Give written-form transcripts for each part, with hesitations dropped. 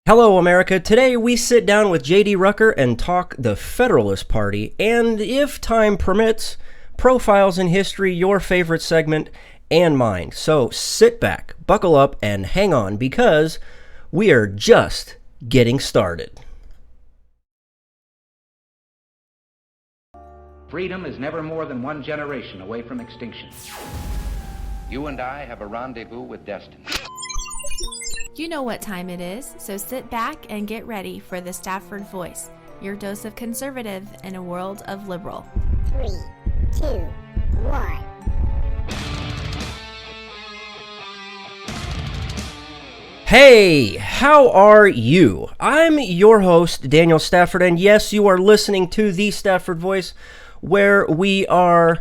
Hello, America. Today we sit down with JD Rucker and talk the Federalist Party, and if time permits, profiles in history, your favorite segment, and mine. So sit back, buckle up, and hang on because we are just getting started. Freedom is never more than one generation away from extinction. You and I have a rendezvous with destiny. You know what time it is, so sit back and get ready for the Stafford Voice, your dose of conservative in a world of liberal. 3, 2, 1. Hey, how are you? I'm your host, Daniel Stafford, and yes, you are listening to the Stafford Voice, where we are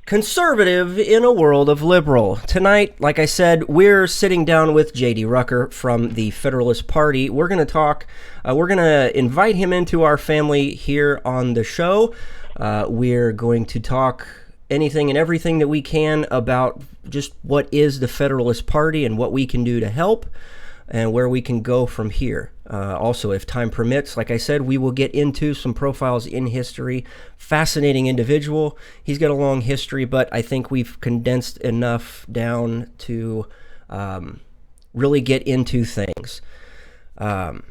conservative in a world of liberal. Tonight, like I said, we're sitting down with JD Rucker from the Federalist Party. We're going to talk, we're going to invite him into our family here on the show. We're going to talk anything and everything that we can about just what is the Federalist Party and what we can do to help and where we can go from here. Also, if time permits, like I said, we will get into some profiles in history. Fascinating individual. He's got a long history, but I think we've condensed enough down to really get into things. And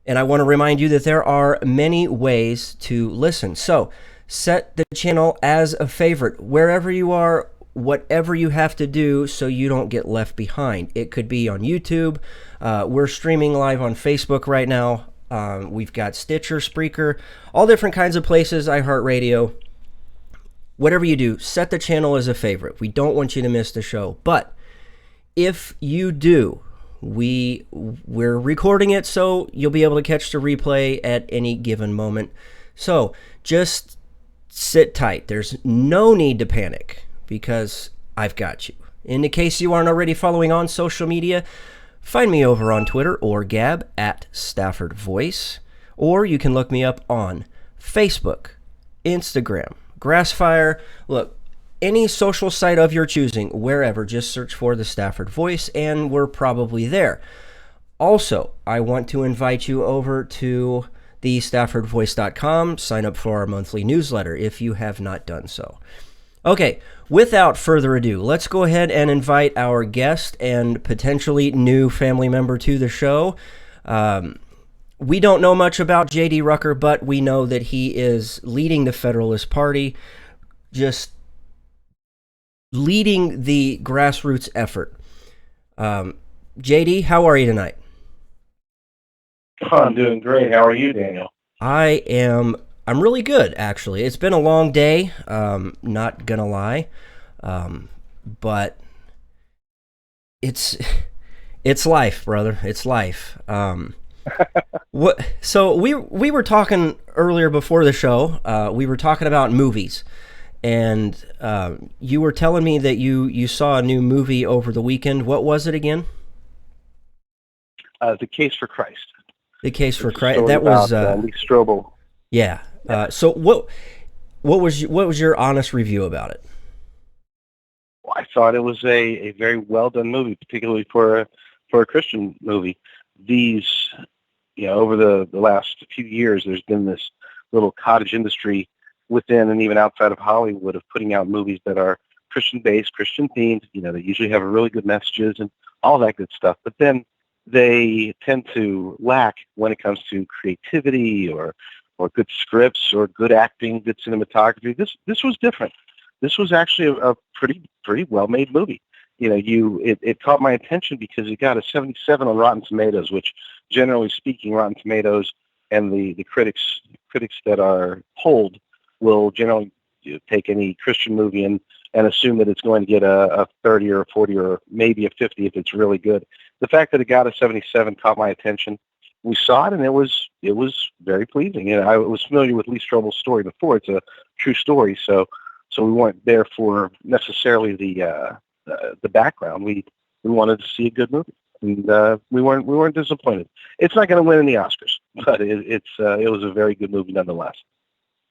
I want to remind you that there are many ways to listen. So set the channel as a favorite wherever you are, whatever you have to do so you don't get left behind. It could be on YouTube. We're streaming live on Facebook right now. We've got Stitcher, Spreaker, all different kinds of places, iHeartRadio. Whatever you do, set the channel as a favorite. We don't want you to miss the show. But if you do, we're recording it so you'll be able to catch the replay at any given moment. So just sit tight. There's no need to panic, because I've got you. In the case you aren't already following on social media, find me over on Twitter or Gab at Stafford Voice, or you can look me up on Facebook, Instagram, Grassfire. Look, any social site of your choosing, wherever, just search for the Stafford Voice, and we're probably there. Also, I want to invite you over to the StaffordVoice.com. Sign up for our monthly newsletter if you have not done so. Okay, without further ado, let's go ahead and invite our guest and potentially new family member to the show. We don't know much about JD Rucker, but we know that he is leading the Federalist Party, just leading the grassroots effort. JD, how are you tonight? I'm doing great. How are you, Daniel? I'm really good, actually. It's been a long day, not gonna lie, but it's life, brother. It's life. So we were talking earlier before the show. We were talking about movies, and you were telling me that you saw a new movie over the weekend. What was it again? The Case for Christ. The Case for Christ. That was Lee Strobel. Yeah. So what was your honest review about it? Well, I thought it was a very well done movie, particularly for a Christian movie. These, over the last few years, there's been this little cottage industry within and even outside of Hollywood of putting out movies that are Christian based, Christian themed. They usually have really good messages and all that good stuff. But then they tend to lack when it comes to creativity or good scripts or good acting, good cinematography. This was different. This was actually a pretty well-made movie. It caught my attention because it got a 77 on Rotten Tomatoes, which, generally speaking, Rotten Tomatoes and the critics that are polled will generally take any Christian movie and assume that it's going to get a 30 or a 40 or maybe a 50 if it's really good. The fact that it got a 77 caught my attention. We saw it, and it was very pleasing. I was familiar with Lee Strobel's story before. It's a true story, so we weren't there for necessarily the background. We wanted to see a good movie, and we weren't disappointed. It's not going to win any Oscars, but it was a very good movie nonetheless.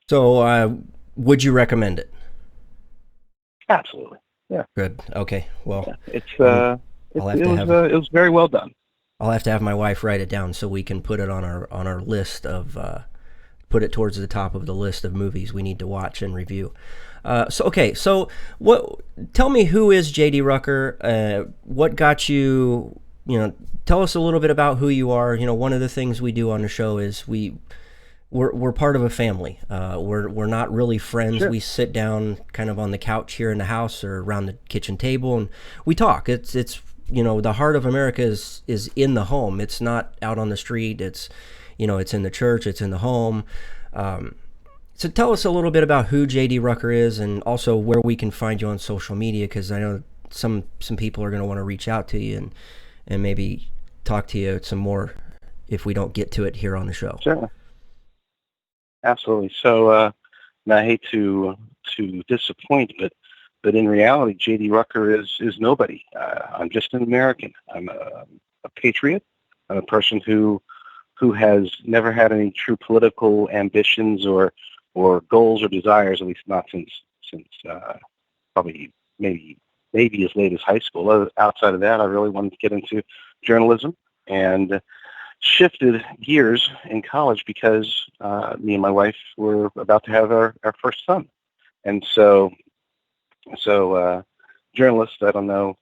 So, would you recommend it? Absolutely, yeah. Good. Okay. Well, yeah. It was very well done. I'll have to have my wife write it down so we can put it on our list of put it towards the top of the list of movies we need to watch and review. So what? Tell me, who is JD Rucker? What got you? Tell us a little bit about who you are. One of the things we do on the show is we're part of a family. We're not really friends. Sure. We sit down kind of on the couch here in the house or around the kitchen table, and we talk. It's the heart of America is in the home. It's not out on the street. It's it's in the church. It's in the home. So tell us a little bit about who JD Rucker is, and also where we can find you on social media, because I know some people are going to want to reach out to you and maybe talk to you some more if we don't get to it here on the show. Sure. Absolutely. So, and I hate to disappoint, but in reality, JD Rucker is nobody. I'm just an American. I'm a patriot. I'm a person who has never had any true political ambitions or goals or desires, at least not since probably maybe as late as high school. Outside of that, I really wanted to get into journalism, and shifted gears in college because me and my wife were about to have our first son. And so journalists, I don't know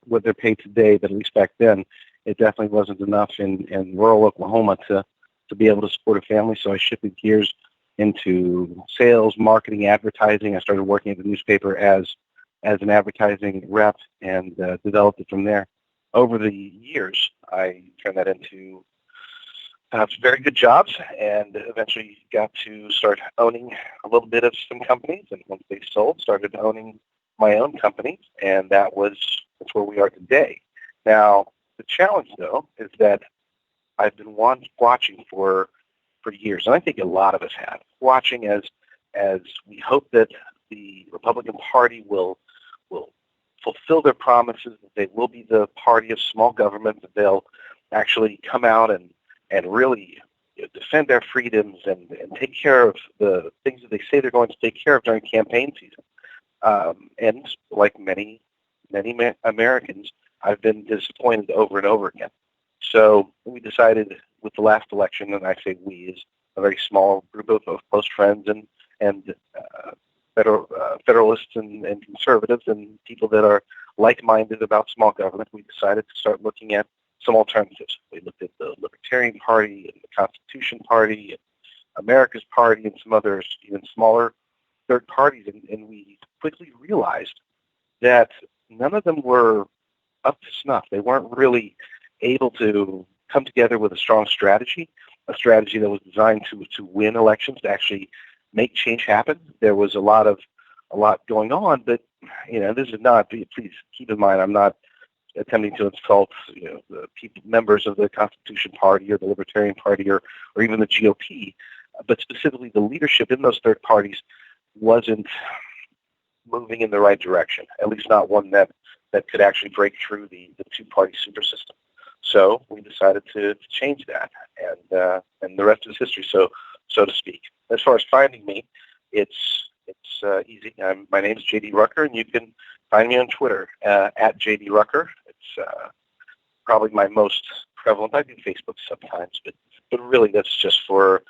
what they're paid today, but at least back then, it definitely wasn't enough in rural Oklahoma to be able to support a family. So I shifted gears into sales, marketing, advertising. I started working at the newspaper as an advertising rep, and developed it from there. Over the years, I turned that into very good jobs, and eventually got to start owning a little bit of some companies. And once they sold, started owning my own company, and that's where we are today. Now, the challenge, though, is that I've been watching for years, and I think a lot of us have, watching as we hope that the Republican Party will fulfill their promises, that they will be the party of small government, that they'll actually come out and really defend their freedoms and take care of the things that they say they're going to take care of during campaign season. And like many Americans, I've been disappointed over and over again. So we decided with the last election, and I say we is a very small group of close friends and Federalists and conservatives and people that are like-minded about small government, we decided to start looking at some alternatives. We looked at the Libertarian Party and the Constitution Party and America's Party and some others, even smaller third parties, and we quickly realized that none of them were up to snuff. They weren't really able to come together with a strong strategy, a strategy that was designed to win elections, to actually make change happen. There was a lot going on, but this is not. Please keep in mind, I'm not attempting to insult the members of the Constitution Party or the Libertarian Party or even the GOP, but specifically the leadership in those third parties wasn't moving in the right direction. At least not one that could actually break through the two-party super system. So we decided to change that, and the rest is history, so to speak. As far as finding me, it's easy. My name is JD Rucker, and you can find me on Twitter at JD Rucker. It's probably my most prevalent. I do Facebook sometimes, but really that's just for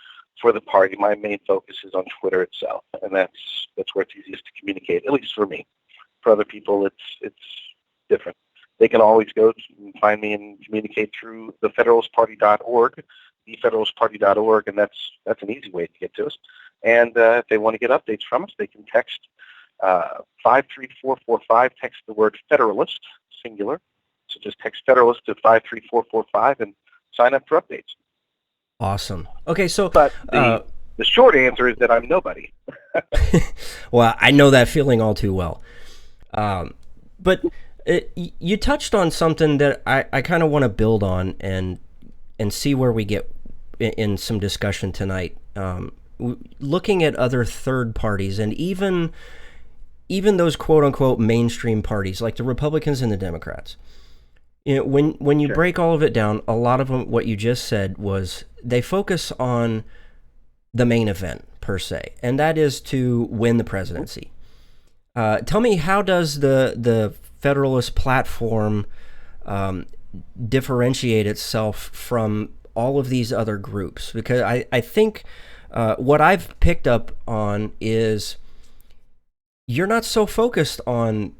the party. My main focus is on Twitter itself, and that's where it's easiest to communicate, at least for me. For other people, it's different. They can always go and find me and communicate through the federalistparty.org, thefederalistparty.org, and that's an easy way to get to us. And if they want to get updates from us, they can text 53445, text the word Federalist, singular. So just text Federalist to 53445 and sign up for updates. Awesome. Okay, so but the short answer is that I'm nobody. Well, I know that feeling all too well. But you touched on something that I kind of want to build on and see where we get in some discussion tonight. Looking at other third parties, and even those quote unquote mainstream parties like the Republicans and the Democrats. When you Sure. break all of it down, a lot of them, what you just said was they focus on the main event per se, and that is to win the presidency. Tell me, how does the Federalist platform differentiate itself from all of these other groups? Because I think what I've picked up on is you're not so focused on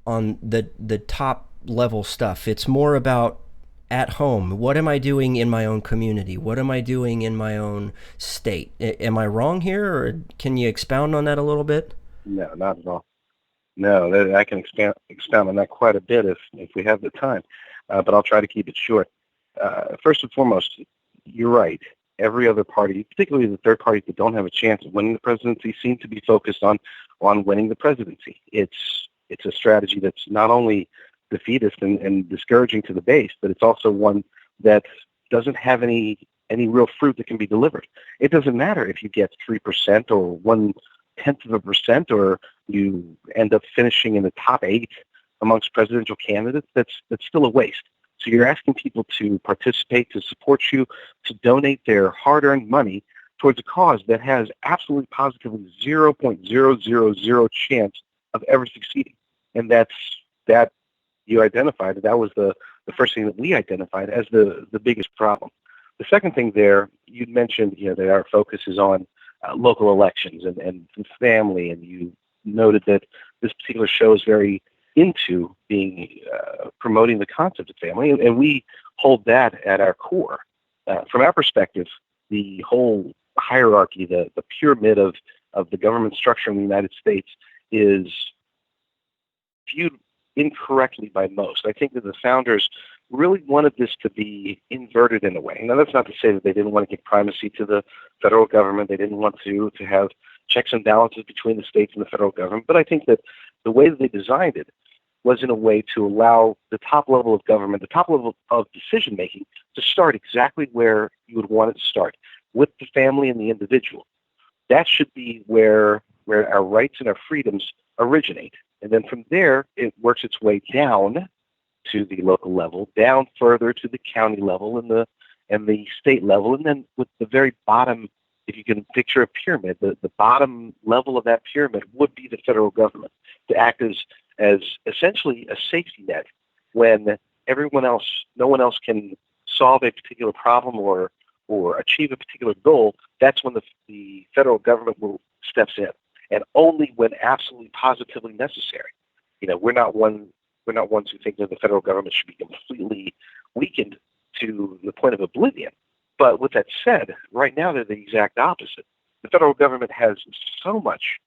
the top level stuff. It's more about at home. What am I doing in my own community? What am I doing in my own state? Am I wrong here, or can you expound on that a little bit? No, not at all. No, I can expound on that quite a bit if we have the time, but I'll try to keep it short. First and foremost, you're right. Every other party, particularly the third parties that don't have a chance of winning the presidency, seem to be focused on winning the presidency. It's a strategy that's not only defeatist and discouraging to the base, but it's also one that doesn't have any real fruit that can be delivered. It doesn't matter if you get 3% or 0.1%, or you end up finishing in the top 8 amongst presidential candidates. That's still a waste. So you're asking people to participate, to support you, to donate their hard-earned money towards a cause that has absolutely positively 0.000 chance of ever succeeding. And that you identified, that was the first thing that we identified as the biggest problem. The second thing there, you mentioned, that our focus is on local elections and family, and you noted that this particular show is very into being promoting the concept of family, and we hold that at our core. From our perspective, the whole hierarchy, the pyramid of the government structure in the United States is viewed incorrectly by most. I think that the founders really wanted this to be inverted in a way. Now, that's not to say that they didn't want to give primacy to the federal government. They didn't want to have checks and balances between the states and the federal government. But I think that the way that they designed it was in a way to allow the top level of government, the top level of decision-making, to start exactly where you would want it to start, with the family and the individual. That should be where our rights and our freedoms originate. And then from there, it works its way down to the local level, down further to the county level and the state level, and then with the very bottom, if you can picture a pyramid, the bottom level of that pyramid would be the federal government, to act as essentially a safety net when no one else can solve a particular problem or achieve a particular goal. That's when the federal government steps in, and only when absolutely positively necessary. We're not ones who think that the federal government should be completely weakened to the point of oblivion. But with that said, right now they're the exact opposite. The federal government has so much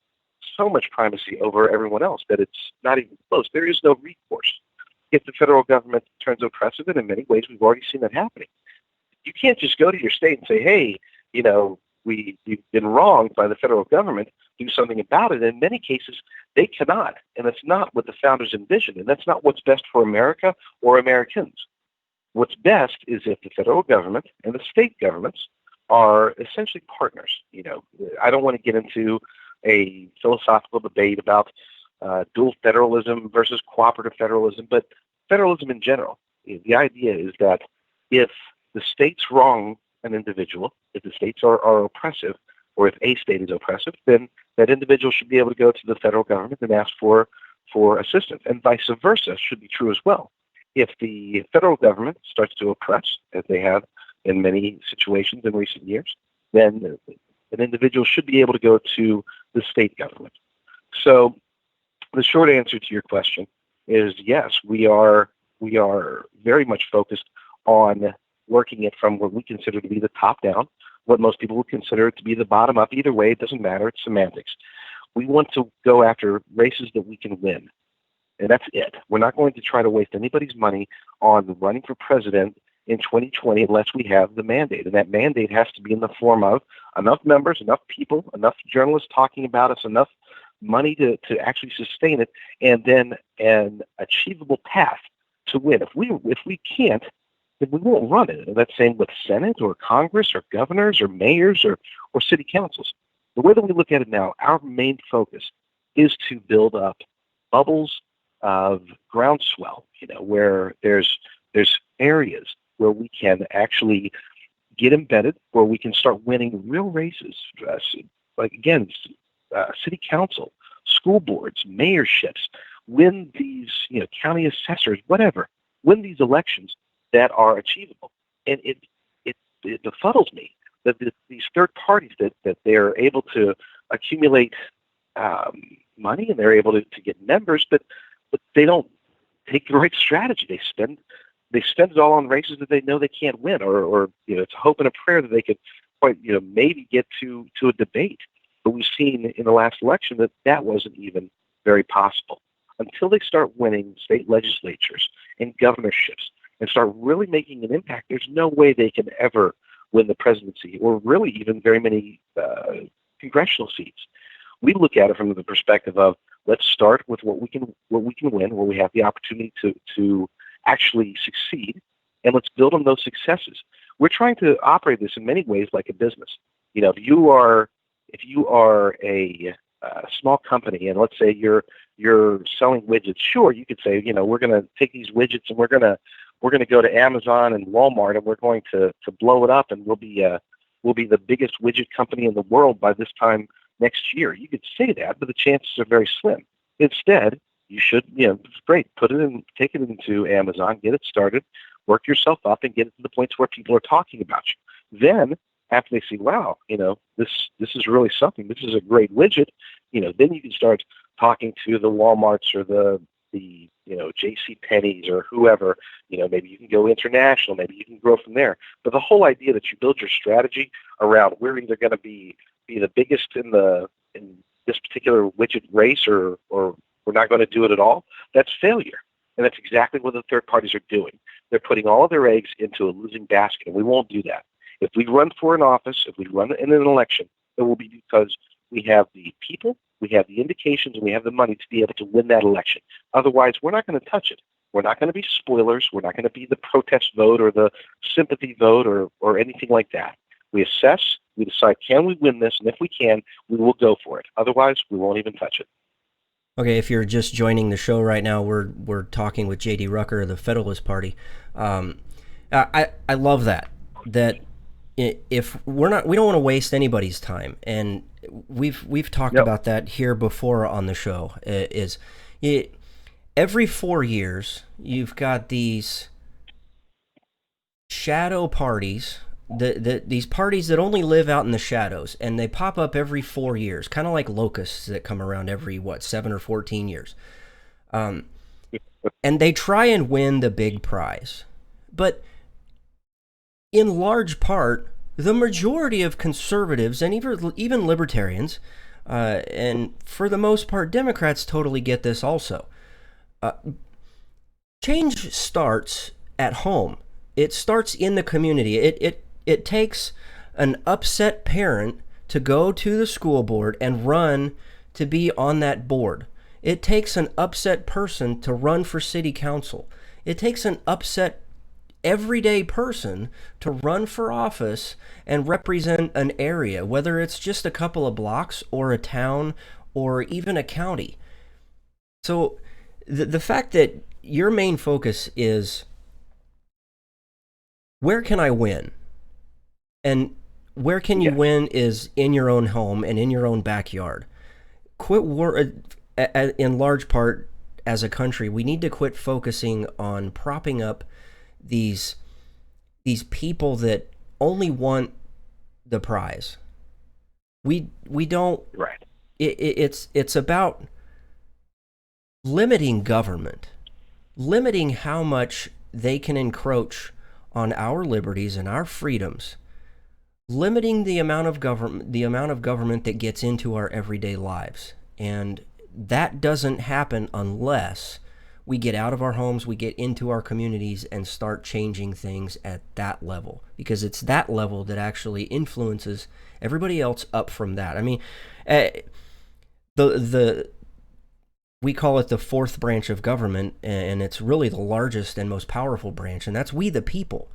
primacy over everyone else that it's not even close. There is no recourse if the federal government turns oppressive, and in many ways we've already seen that happening. You can't just go to your state and say, hey, we've been wronged by the federal government, do something about it. In many cases, they cannot, and that's not what the founders envisioned, and that's not what's best for America or Americans. What's best is if the federal government and the state governments are essentially partners. I don't want to get into a philosophical debate about dual federalism versus cooperative federalism, but federalism in general. The idea is that if the states wrong an individual, if the states are oppressive, or if a state is oppressive, then that individual should be able to go to the federal government and ask for assistance, and vice versa should be true as well. If the federal government starts to oppress, as they have in many situations in recent years, then an individual should be able to go to the state government. So the short answer to your question is yes, we are very much focused on working it from what we consider to be the top down, what most people would consider to be the bottom up. Either way, it doesn't matter. It's semantics. We want to go after races that we can win. And that's it. We're not going to try to waste anybody's money on running for president in 2020 unless we have the mandate. And that mandate has to be in the form of enough members, enough people, enough journalists talking about us, enough money to actually sustain it, and then an achievable path to win. If we can't, then we won't run it. And that's same with Senate or Congress or governors or mayors or city councils. The way that we look at it now, our main focus is to build up bubbles of groundswell, where there's areas where we can actually get embedded, where we can start winning real races, like again, city council, school boards, mayorships, win these, county assessors, whatever. win these elections that are achievable. And it befuddles me that these third parties that they're able to accumulate money and they're able to get members, but they don't take the right strategy. They spend it all on races that they know they can't win, or it's a hope and a prayer that they could maybe get to a debate. But we've seen in the last election that wasn't even very possible. Until they start winning state legislatures and governorships and start really making an impact, there's no way they can ever win the presidency or really even very many congressional seats. We look at it from the perspective of, let's start with what we can win, where we have the opportunity to actually succeed, and let's build on those successes. We're trying to operate this in many ways like a business. If you are a small company, and let's say you're selling widgets, sure, you could say, we're going to take these widgets and we're going to go to Amazon and Walmart and we're going to blow it up, and we'll be the biggest widget company in the world by this time next year. You could say that, but the chances are very slim. Instead, you should, it's great, take it into Amazon, get it started, work yourself up, and get it to the points where people are talking about you. Then, after they see, wow, this is really something, this is a great widget, then you can start talking to the Walmarts or the J.C. Penney's or whoever. Maybe you can go international, maybe you can grow from there. But the whole idea that you build your strategy around, we're either going to be the biggest in this particular widget race, or we're not going to do it at all, that's failure. And that's exactly what the third parties are doing. They're putting all of their eggs into a losing basket, and we won't do that. If we run for an office, if we run in an election, it will be because we have the people, we have the indications, and we have the money to be able to win that election. Otherwise, we're not going to touch it. We're not going to be spoilers. We're not going to be the protest vote or the sympathy vote or anything like that. We assess, we decide, can we win this? And if we can, we will go for it. Otherwise, we won't even touch it. Okay, if you're just joining the show right now, we're talking with JD Rucker of the Federalist Party. I love that if we don't want to waste anybody's time, and we've talked about that here before on the show. Every 4 years you've got these shadow parties. These parties that only live out in the shadows, and they pop up every 4 years, kind of like locusts that come around every 7 or 14 years, and they try and win the big prize. But in large part, the majority of conservatives and even libertarians, and for the most part, Democrats totally get this also. Change starts at home. It starts in the community. It takes an upset parent to go to the school board and run to be on that board. It takes an upset person to run for city council. It takes an upset everyday person to run for office and represent an area, whether it's just a couple of blocks or a town or even a county. So the fact that your main focus is, where can I win? And where can you win is in your own home and in your own backyard. In large part, as a country, we need to quit focusing on propping up these people that only want the prize. We don't. Right. It's about limiting government, limiting how much they can encroach on our liberties and our freedoms, limiting the amount of government that gets into our everyday lives. And that doesn't happen unless we get out of our homes, we get into our communities, and start changing things at that level, because it's that level that actually influences everybody else up from that. I mean, we call it the fourth branch of government, and it's really the largest and most powerful branch, and that's we the people.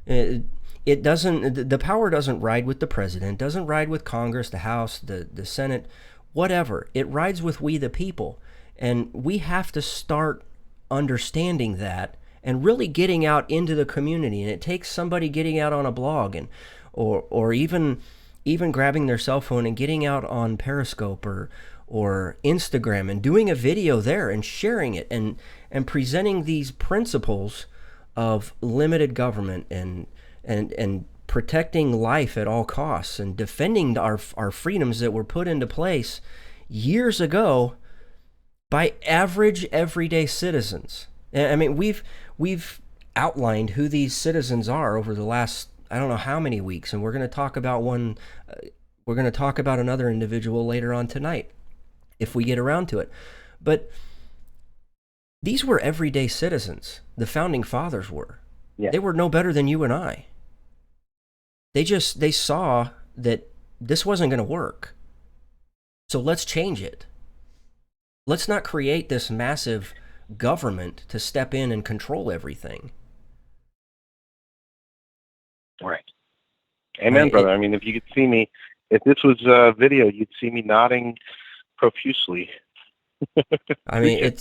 The power doesn't ride with the president, doesn't ride with Congress, the House, the Senate, whatever. It rides with we the people, and we have to start understanding that and really getting out into the community. And it takes somebody getting out on a blog and or even grabbing their cell phone and getting out on Periscope or Instagram and doing a video there and sharing it and presenting these principles of limited government and protecting life at all costs and defending our freedoms that were put into place years ago by average everyday citizens. I mean, we've outlined who these citizens are over the last, I don't know how many weeks, and we're going to talk about one. We're going to talk about another individual later on tonight, if we get around to it. But these were everyday citizens. The founding fathers were. Yeah. They were no better than you and I. They saw that this wasn't going to work. So let's change it. Let's not create this massive government to step in and control everything. Right. Amen, brother. I mean, if you could see me, if this was a video, you'd see me nodding profusely. I mean,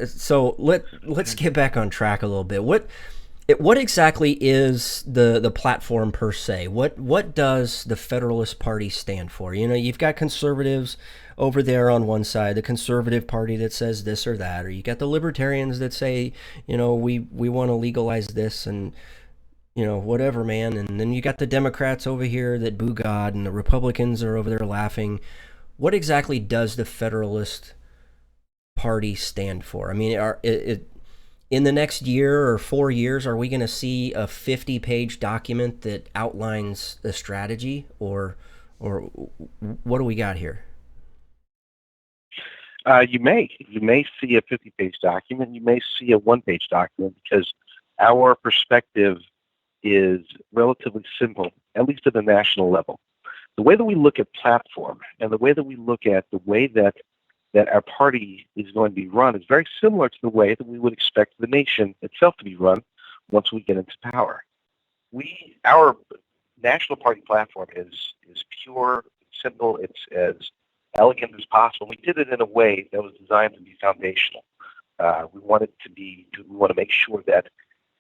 so let's get back on track a little bit. What exactly is the platform per se? What does the Federalist Party stand for? You know, you've got conservatives over there on one side, the conservative party that says this or that, or you got the libertarians that say, you know, we want to legalize this and, you know, whatever, man. And then you got the Democrats over here that boo God, and the Republicans are over there laughing. What exactly does the Federalist Party stand for? I mean, in the next year or 4 years, are we going to see a 50-page document that outlines the strategy, or what do we got here? You may see a 50-page document. You may see a one-page document, because our perspective is relatively simple, at least at the national level. The way that we look at platform and the way that we look at the way that our party is going to be run is very similar to the way that we would expect the nation itself to be run once we get into power. Our national party platform is pure, simple, it's as elegant as possible. We did it in a way that was designed to be foundational. We want to make sure that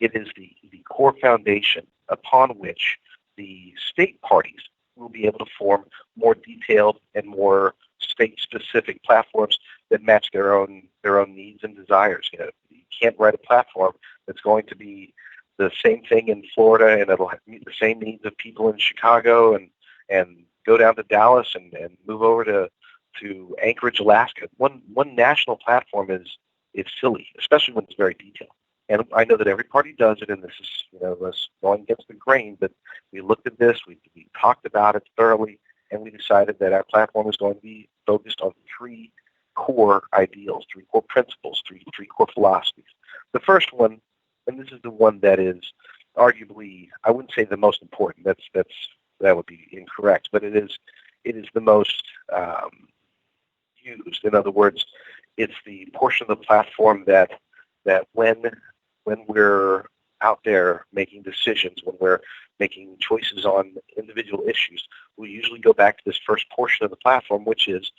it is the core foundation upon which the state parties will be able to form more detailed and more state-specific platforms that match their own needs and desires. You know, you can't write a platform that's going to be the same thing in Florida, and it'll meet the same needs of people in Chicago, and go down to Dallas and move over to Anchorage, Alaska. One national platform is silly, especially when it's very detailed. And I know that every party does it, and this is, you know, us going against the grain, but we looked at this, we talked about it thoroughly, and we decided that our platform is going to be focused on three core ideals, three core principles, three core philosophies. The first one, and this is the one that is arguably, I wouldn't say the most important, that would be incorrect, but it is the most used. In other words, it's the portion of the platform that when we're out there making decisions, when we're making choices on individual issues, we usually go back to this first portion of the platform, which is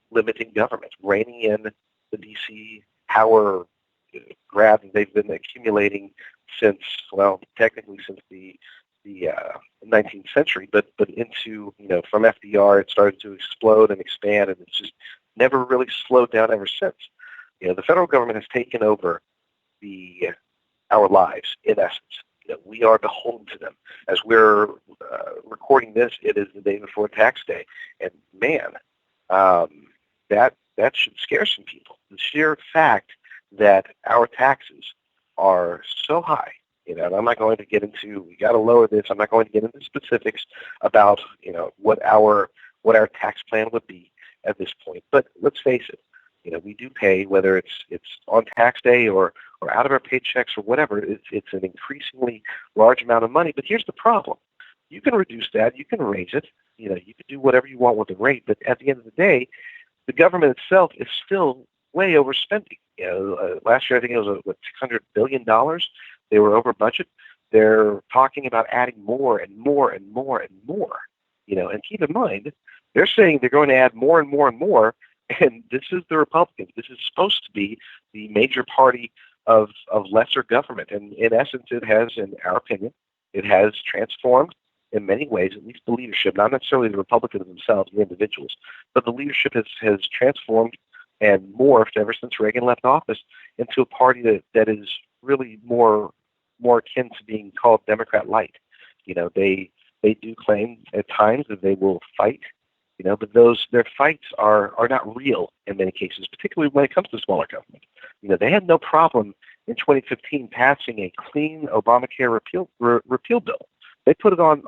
limiting government, reining in the D.C. power grab that they've been accumulating since, well, technically since the 19th century, but into, you know, from FDR, it started to explode and expand, and it's just never really slowed down ever since. You know, the federal government has taken over our lives, in essence. You know, we are beholden to them. As we're recording this, it is the day before tax day, and man, that should scare some people. The sheer fact that our taxes are so high, you know, and I'm not going to get into, we got to lower this. I'm not going to get into specifics about, you know, what our tax plan would be at this point. But let's face it, you know, we do pay, whether it's on tax day or out of our paychecks or whatever. It's an increasingly large amount of money. But here's the problem: you can reduce that, you can raise it, you know, you can do whatever you want with the rate. But at the end of the day, the government itself is still way overspending. You know, last year I think it was $600 billion. They were over budget. They're talking about adding more and more and more and more. You know, and keep in mind, they're saying they're going to add more and more and more. And this is the Republicans. This is supposed to be the major party of lesser government. And in essence, it has, in our opinion, it has transformed in many ways, at least the leadership, not necessarily the Republicans themselves, the individuals, but the leadership has transformed and morphed ever since Reagan left office into a party that is really more akin to being called Democrat light. They do claim at times that they will fight, but their fights are not real in many cases, particularly when it comes to smaller government. They had no problem in 2015 passing a clean Obamacare repeal bill. They put it on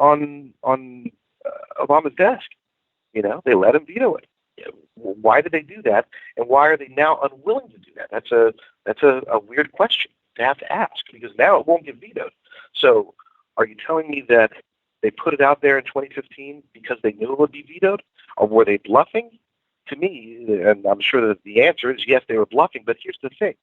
Obama's desk. They let him veto it. Why did they do that, and why are they now unwilling to do that? That's a weird question to have to ask, because now it won't get vetoed. So are you telling me that they put it out there in 2015 because they knew it would be vetoed, or were they bluffing? To me, and I'm sure that the answer is yes, they were bluffing, but here's the thing.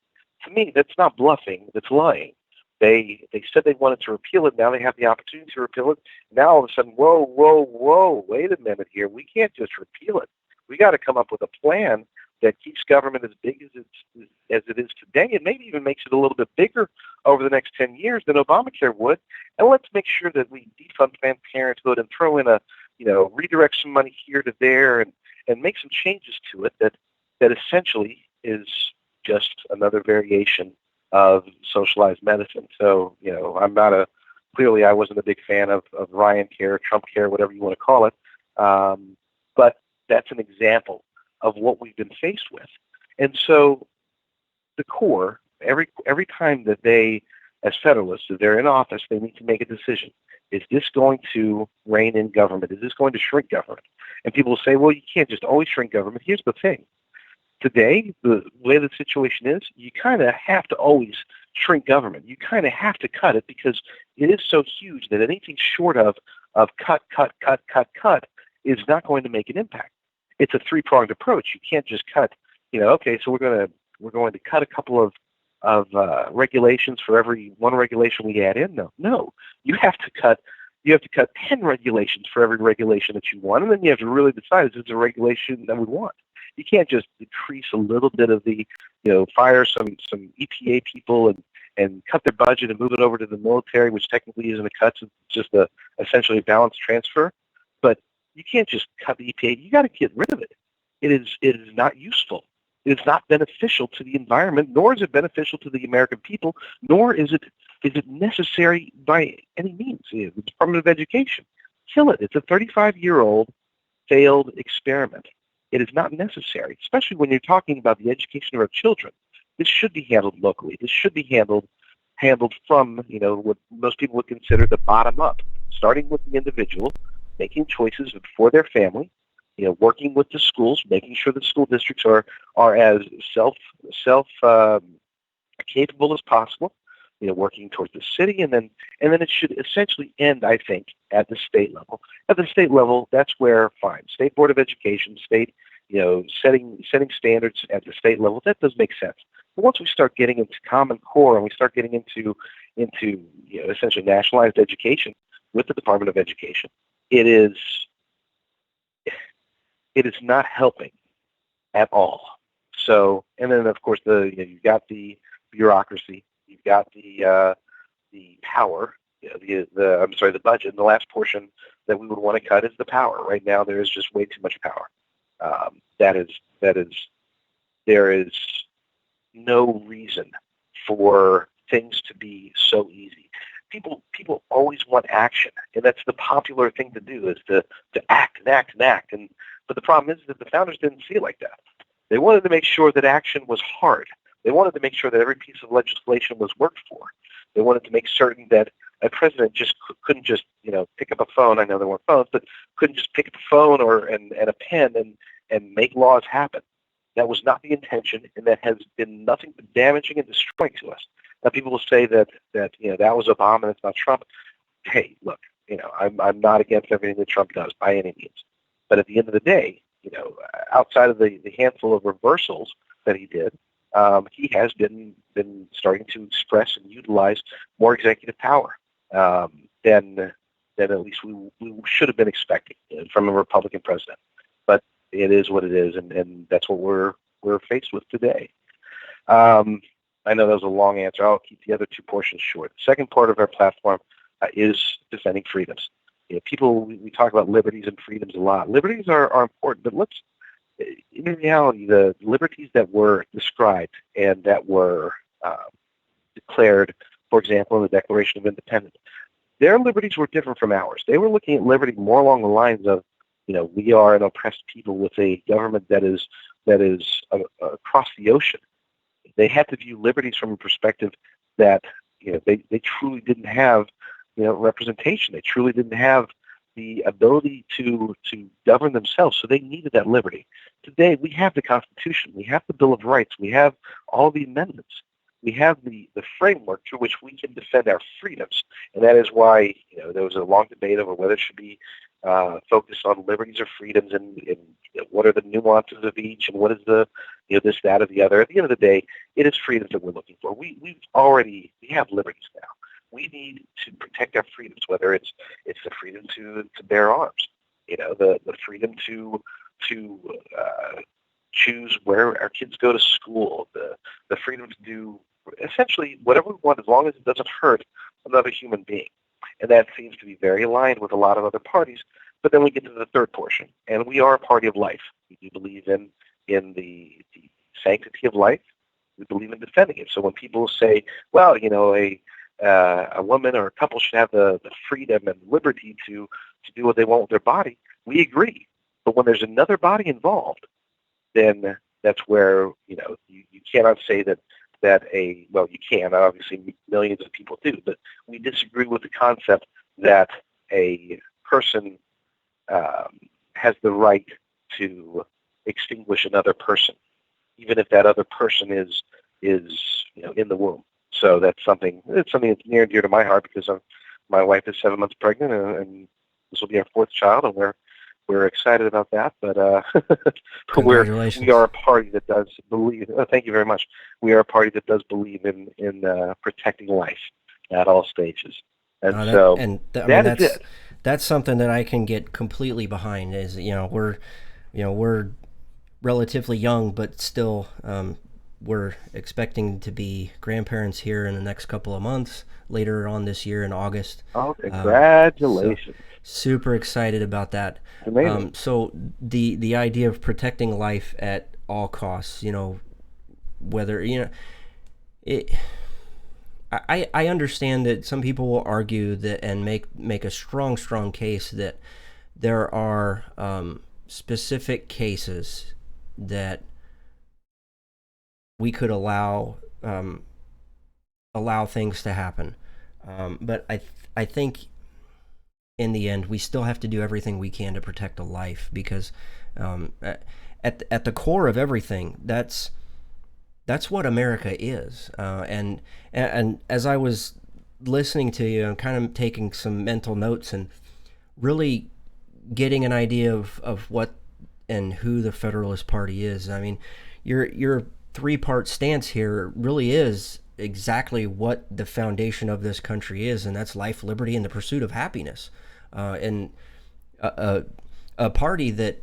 To me, that's not bluffing, that's lying. They said they wanted to repeal it. Now they have the opportunity to repeal it. Now all of a sudden, whoa, wait a minute here. We can't just repeal it. We got to come up with a plan that keeps government as big as it is today, and maybe even makes it a little bit bigger over the next 10 years than Obamacare would. And let's make sure that we defund Planned Parenthood and throw in redirect some money here to there and make some changes to it that essentially is just another variation of socialized medicine. So, clearly I wasn't a big fan of Ryan Care, Trump Care, whatever you want to call it. But that's an example of what we've been faced with. And so the core, every time that they, as Federalists, if they're in office, they need to make a decision. Is this going to rein in government? Is this going to shrink government? And people will say, well, you can't just always shrink government. Here's the thing. Today, the way the situation is, you kind of have to always shrink government. You kind of have to cut it because it is so huge that anything short of cut is not going to make an impact. It's a three-pronged approach. You can't just cut, okay, so we're going to cut a couple of regulations for every one regulation we add in. No, you have to cut 10 regulations for every regulation that you want, and then you have to really decide, is this a regulation that we want? You can't just decrease a little bit of the, fire some EPA people and cut their budget and move it over to the military, which technically isn't a cut, it's just essentially a balanced transfer. But you can't just cut the EPA. You got to get rid of it. It is not useful. It is not beneficial to the environment, nor is it beneficial to the American people, nor is it necessary by any means. The Department of Education, kill it. It's a 35-year-old failed experiment. It is not necessary, especially when you're talking about the education of our children. This should be handled locally. This should be handled from, what most people would consider the bottom up, starting with the individual, making choices for their family, working with the schools, making sure that school districts are as self capable as possible, working towards the city, and then it should essentially end, I think, at the state level. At the state level, that's where fine, state board of education, state, setting standards at the state level, that does make sense. But once we start getting into Common Core and we start getting into essentially nationalized education with the Department of Education, it is not helping at all. So, and then of course you've got the bureaucracy, you've got the power, the budget. And the last portion that we would want to cut is the power. Right now, there is just way too much power. There is no reason for things to be so easy. People always want action, and that's the popular thing to do, is to act. But the problem is that the founders didn't see it like that. They wanted to make sure that action was hard. They wanted to make sure that every piece of legislation was worked for. They wanted to make certain that a president couldn't just pick up a phone. I know there weren't phones, but couldn't just pick up a phone and a pen and make laws happen. That was not the intention, and that has been nothing but damaging and destroying to us. Now, people will say that that was Obama and it's not Trump. Hey, look, I'm not against everything that Trump does by any means, but at the end of the day, outside of the handful of reversals that he did, he has been starting to express and utilize more executive power than at least we should have been expecting from a Republican president. But it is what it is, and that's what we're faced with today. I know that was a long answer. I'll keep the other two portions short. The second part of our platform is defending freedoms. We talk about liberties and freedoms a lot. Liberties are important, but in reality, the liberties that were described and that were declared, for example, in the Declaration of Independence. Their liberties were different from ours. They were looking at liberty more along the lines of, we are an oppressed people with a government that is across the ocean. They had to view liberties from a perspective that they truly didn't have representation. They truly didn't have the ability to govern themselves, so they needed that liberty. Today, we have the Constitution, we have the Bill of Rights, we have all the amendments, we have the framework through which we can defend our freedoms, and that is why there was a long debate over whether it should be focused on liberties or freedoms, and what are the nuances of each, and what is the this, that, or the other. At the end of the day, it is freedoms that we're looking for. We have liberties now. We need to protect our freedoms, whether it's the freedom to bear arms, the freedom to choose where our kids go to school, the freedom to do essentially whatever we want as long as it doesn't hurt another human being. And that seems to be very aligned with a lot of other parties. But then we get to the third portion, and we are a party of life. We do believe in the sanctity of life. We believe in defending it. So when people say, well, a woman or a couple should have the freedom and liberty to do what they want with their body, we agree. But when there's another body involved, then that's where you cannot say that you can, obviously millions of people do, but we disagree with the concept that a person has the right to extinguish another person, even if that other person is in the womb. So it's something that's near and dear to my heart, because my wife is 7 months pregnant, and this will be our fourth child, and we're excited about that. But Congratulations. we are a party that does believe. Thank you very much. We are a party that does believe in protecting life at all stages, and that's something that I can get completely behind. Is we're relatively young, but still we're expecting to be grandparents here in the next couple of months, later on this year in August. Oh, congratulations. Super excited about that. Amazing. So the idea of protecting life at all costs, whether I understand that some people will argue that and make a strong case that there are specific cases that we could allow things to happen, but I think in the end we still have to do everything we can to protect a life, because at the core of everything, that's what America is. And as I was listening to you and kind of taking some mental notes and really getting an idea of what and who the Federalist Party is, I mean, your three-part stance here really is exactly what the foundation of this country is, and that's life, liberty, and the pursuit of happiness. And a party that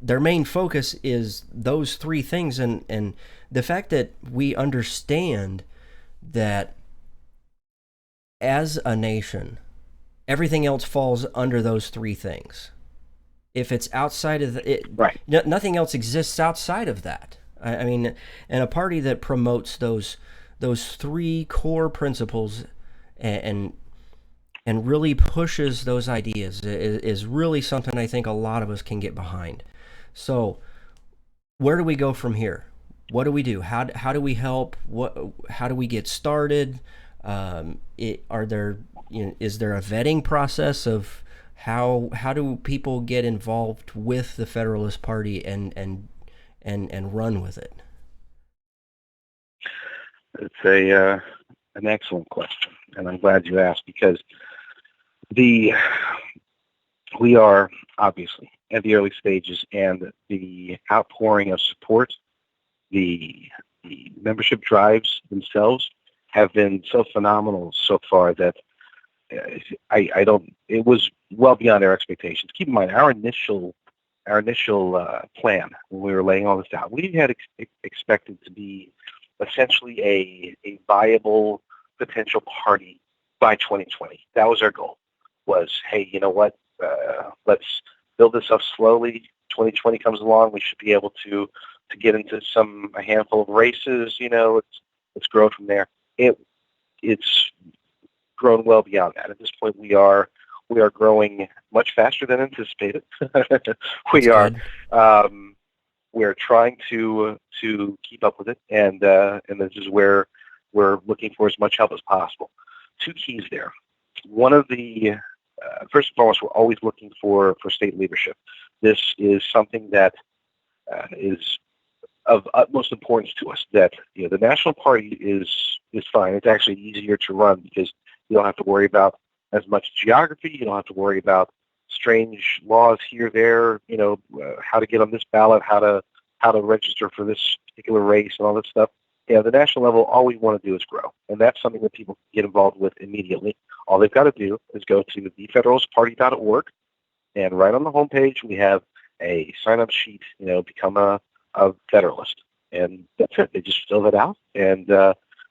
their main focus is those three things, and the fact that we understand that as a nation, everything else falls under those three things. If it's outside of it, right, nothing else exists outside of that. I mean, and a party that promotes those three core principles and really pushes those ideas is really something I think a lot of us can get behind. So, where do we go from here? What do we do? How do we help? How do we get started? Is there a vetting process of how do people get involved with the Federalist Party and run with it? It's an excellent question, and I'm glad you asked, because we are obviously at the early stages, and the outpouring of support, the membership drives themselves have been so phenomenal so far that it was well beyond our expectations. Keep in mind, our initial plan when we were laying all this out, we had expected to be essentially a viable potential party by 2020. That was our goal. Was, hey, you know what? Let's build this up slowly. 2020 comes along, we should be able to get into a handful of races. Let's grow from there. it's grown well beyond that. At this point, we are growing much faster than anticipated. we are we're trying to keep up with it, and this is where we're looking for as much help as possible. Two keys there. One of the first and foremost, we're always looking for state leadership. This is something that is of utmost importance to us. That the national party is fine. It's actually easier to run because you don't have to worry about as much geography. You don't have to worry about strange laws here, there. How to get on this ballot, how to register for this particular race, and all this stuff. The national level, all we want to do is grow, and that's something that people can get involved with immediately. All they've got to do is go to thefederalistparty.org, and right on the homepage we have a sign-up sheet. Become a Federalist, and that's it. They just fill that out, and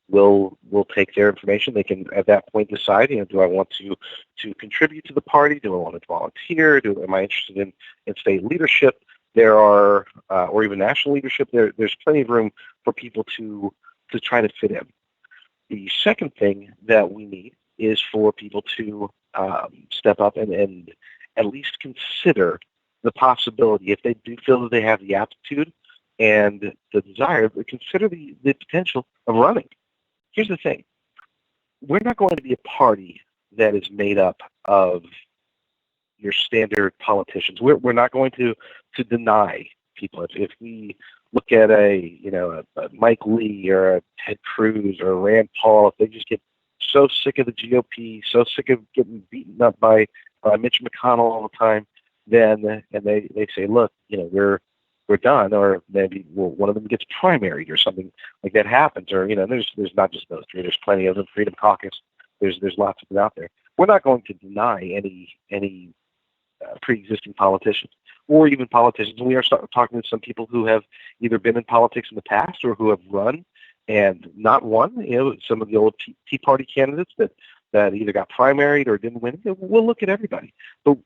we'll take their information. They can at that point decide, do I want to contribute to the party? Do I want to volunteer? Am I interested in state leadership? There are, or even national leadership. There's plenty of room for people to try to fit in. The second thing that we need is for people to step up and at least consider the possibility, if they do feel that they have the aptitude and the desire, consider the potential of running. Here's the thing. We're not going to be a party that is made up of your standard politicians. We're not going to deny people. If we look at a Mike Lee or a Ted Cruz or a Rand Paul, if they just get so sick of the GOP, so sick of getting beaten up by Mitch McConnell all the time, then they say, look, we're done, or maybe one of them gets primaried or something like that happens, or there's not just those three. There's plenty of them. Freedom Caucus. There's lots of them out there. We're not going to deny any pre-existing politicians or even politicians. We are talking to some people who have either been in politics in the past or who have run and not won. Some of the old Tea Party candidates that either got primaried or didn't win. We'll look at everybody, but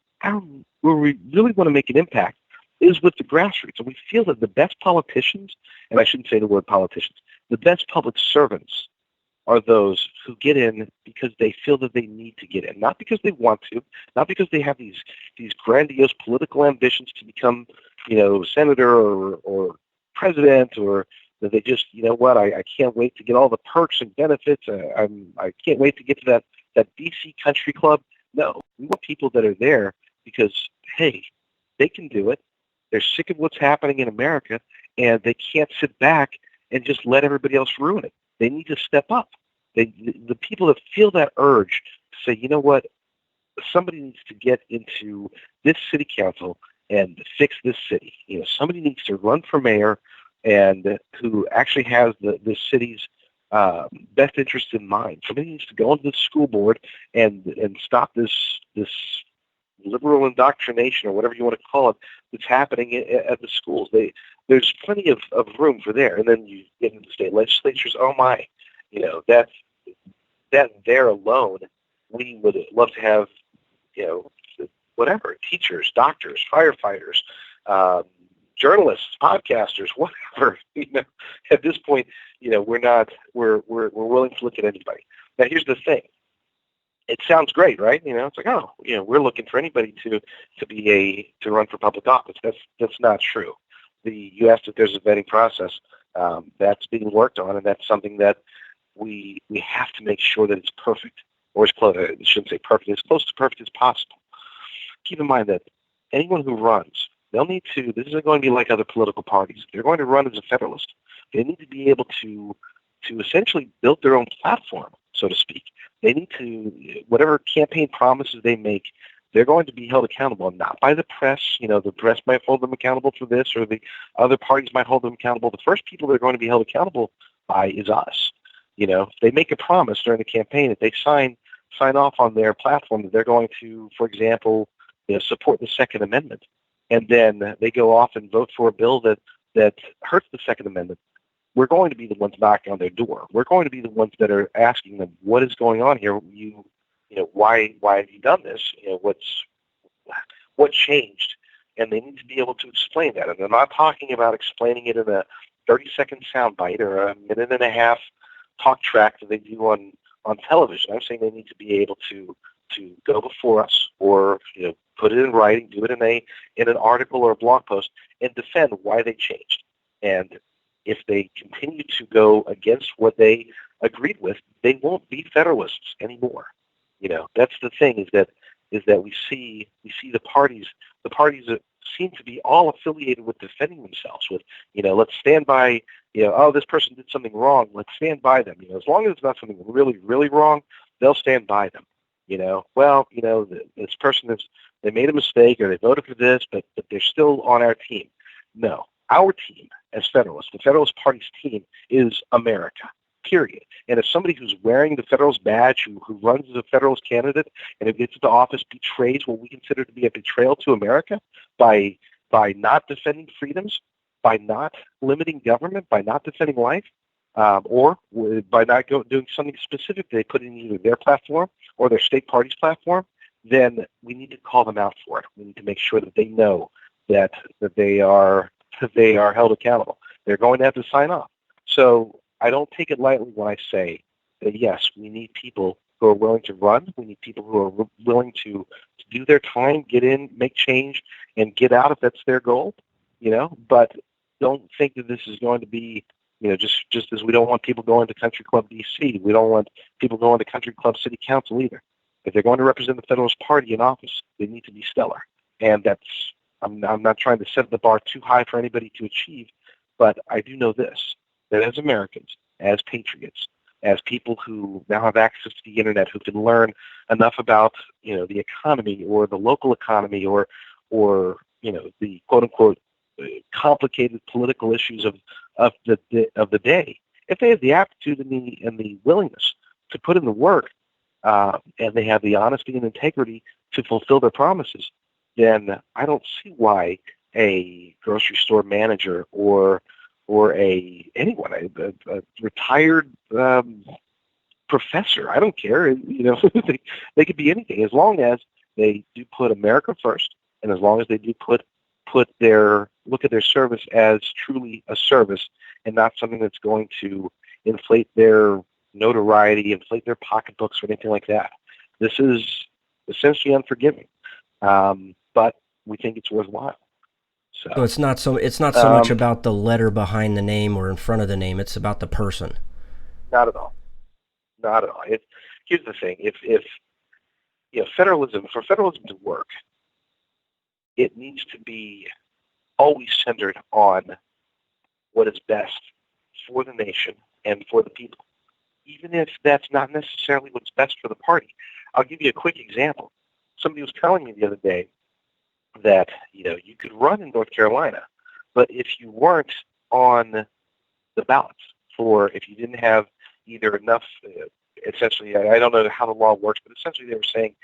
where we really want to make an impact is with the grassroots. And we feel that the best politicians, and I shouldn't say the word politicians, the best public servants are those who get in because they feel that they need to get in, not because they want to, not because they have these grandiose political ambitions to become, senator or president, or that they just, I can't wait to get all the perks and benefits. I can't wait to get to that BC country club. No, we want people that are there because, hey, they can do it. They're sick of what's happening in America, and they can't sit back and just let everybody else ruin it. They need to step up. The people that feel that urge to say, you know what, somebody needs to get into this city council and fix this city. Somebody needs to run for mayor and who actually has the city's best interest in mind. Somebody needs to go into the school board and stop this liberal indoctrination, or whatever you want to call it, that's happening at the schools. There's plenty of room for there. And then you get into the state legislatures. Oh my, that there alone, we would love to have, whatever, teachers, doctors, firefighters, journalists, podcasters, whatever. At this point, we're willing to look at anybody. Now, here's the thing. It sounds great, right? It's like, we're looking for anybody to run for public office. That's not true. You asked if there's a vetting process. That's being worked on, and that's something that we have to make sure that it's perfect, or as close. I shouldn't say perfect, as close to perfect as possible. Keep in mind that anyone who runs, they'll need to. This isn't going to be like other political parties. If they're going to run as a Federalist, they need to be able to essentially build their own platform, so to speak. They need to, whatever campaign promises they make, they're going to be held accountable, not by the press. The press might hold them accountable for this, or the other parties might hold them accountable. The first people they're going to be held accountable by is us. If they make a promise during the campaign, if they sign off on their platform that they're going to, for example, support the Second Amendment, and then they go off and vote for a bill that hurts the Second Amendment, we're going to be the ones knocking on their door. We're going to be the ones that are asking them, what is going on here? Why have you done this? What changed? And they need to be able to explain that. And I'm not talking about explaining it in a 30-second soundbite or a minute and a half talk track that they do on on television. I'm saying they need to be able to go before us, or put it in writing, do it in an article or a blog post, and defend why they changed. And if they continue to go against what they agreed with, they won't be Federalists anymore. That's the thing, is that we see the parties that seem to be all affiliated with defending themselves with, let's stand by, oh, this person did something wrong, let's stand by them. As long as it's not something really, really wrong, they'll stand by them. This person they made a mistake, or they voted for this, but they're still on our team. No, our team as Federalists, the Federalist Party's team, is America, period. And if somebody who's wearing the Federalist badge, who runs as a Federalist candidate, and who gets into office betrays what we consider to be a betrayal to America by not defending freedoms, by not limiting government, by not defending life, or by not doing something specific they put in either their platform or their state party's platform, then we need to call them out for it. We need to make sure that they know that they are held accountable. They're going to have to sign off. So I don't take it lightly when I say that, yes, we need people who are willing to run. We need people who are willing to do their time, get in, make change, and get out if that's their goal. But don't think that this is going to be, just as we don't want people going to Country Club DC, we don't want people going to Country Club City Council either. If they're going to represent the Federalist Party in office, they need to be stellar. And I'm not trying to set the bar too high for anybody to achieve, but I do know this, that as Americans, as patriots, as people who now have access to the internet, who can learn enough about, the economy or the local economy or the quote unquote complicated political issues of the day, if they have the aptitude and the willingness to put in the work, and they have the honesty and integrity to fulfill their promises, then I don't see why a grocery store manager or anyone, a retired professor, I don't care, they could be anything, as long as they do put America first, and as long as they do look at their service as truly a service and not something that's going to inflate their notoriety, inflate their pocketbooks, or anything like that. This is essentially unforgiving, but we think it's worthwhile. So it's not so much about the letter behind the name or in front of the name. It's about the person. Not at all. Not at all. Here's the thing: if for federalism to work, it needs to be always centered on what is best for the nation and for the people, even if that's not necessarily what's best for the party. I'll give you a quick example. Somebody was telling me the other day that you could run in North Carolina, but if you weren't on the ballots, if you didn't have either enough, essentially, I don't know how the law works, but essentially they were saying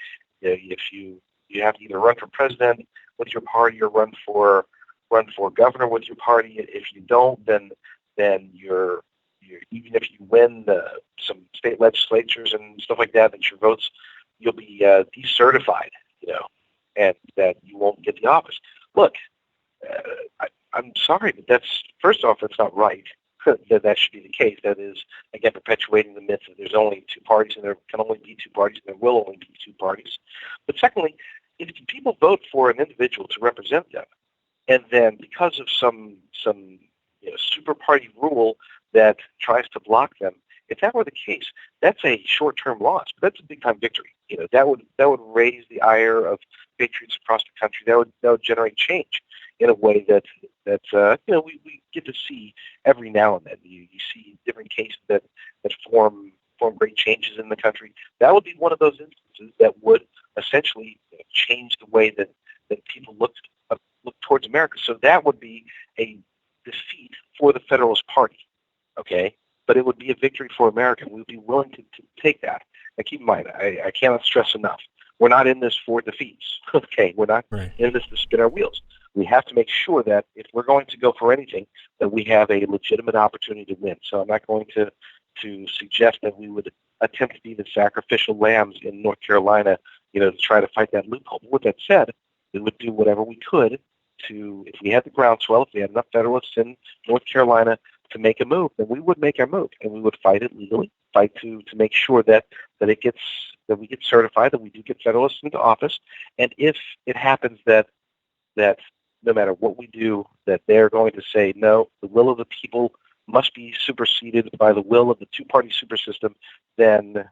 if you have to either run for president with your party or run for governor with your party. If you don't, then you're even if you win some state legislatures and stuff like that, your votes, you'll be decertified, and that you won't get the office. Look, I'm sorry, but that's not right. that should be the case. That is, again, perpetuating the myth that there's only two parties and there can only be two parties and there will only be two parties. But secondly, if people vote for an individual to represent them, and then because of some super party rule that tries to block them, if that were the case, that's a short-term loss, but that's a big-time victory. That would raise the ire of patriots across the country. That would generate change in a way that we get to see every now and then. You see different cases that form great changes in the country. That would be one of those instances that would essentially change the way that people look towards America. So that would be a defeat for the Federalist Party, okay? But it would be a victory for America. We would be willing to take that. Now, keep in mind, I cannot stress enough, we're not in this for defeats, okay? We're not in this to spin our wheels. We have to make sure that if we're going to go for anything, that we have a legitimate opportunity to win. So I'm not going to suggest that we would attempt to be the sacrificial lambs in North Carolina, to try to fight that loophole. But with that said, we would do whatever we could if we had the groundswell, if we had enough Federalists in North Carolina to make a move, then we would make our move, and we would fight it legally, fight to make sure that we get certified, that we do get Federalists into office, and if it happens that no matter what we do, that they're going to say no, the will of the people must be superseded by the will of the two-party super system, then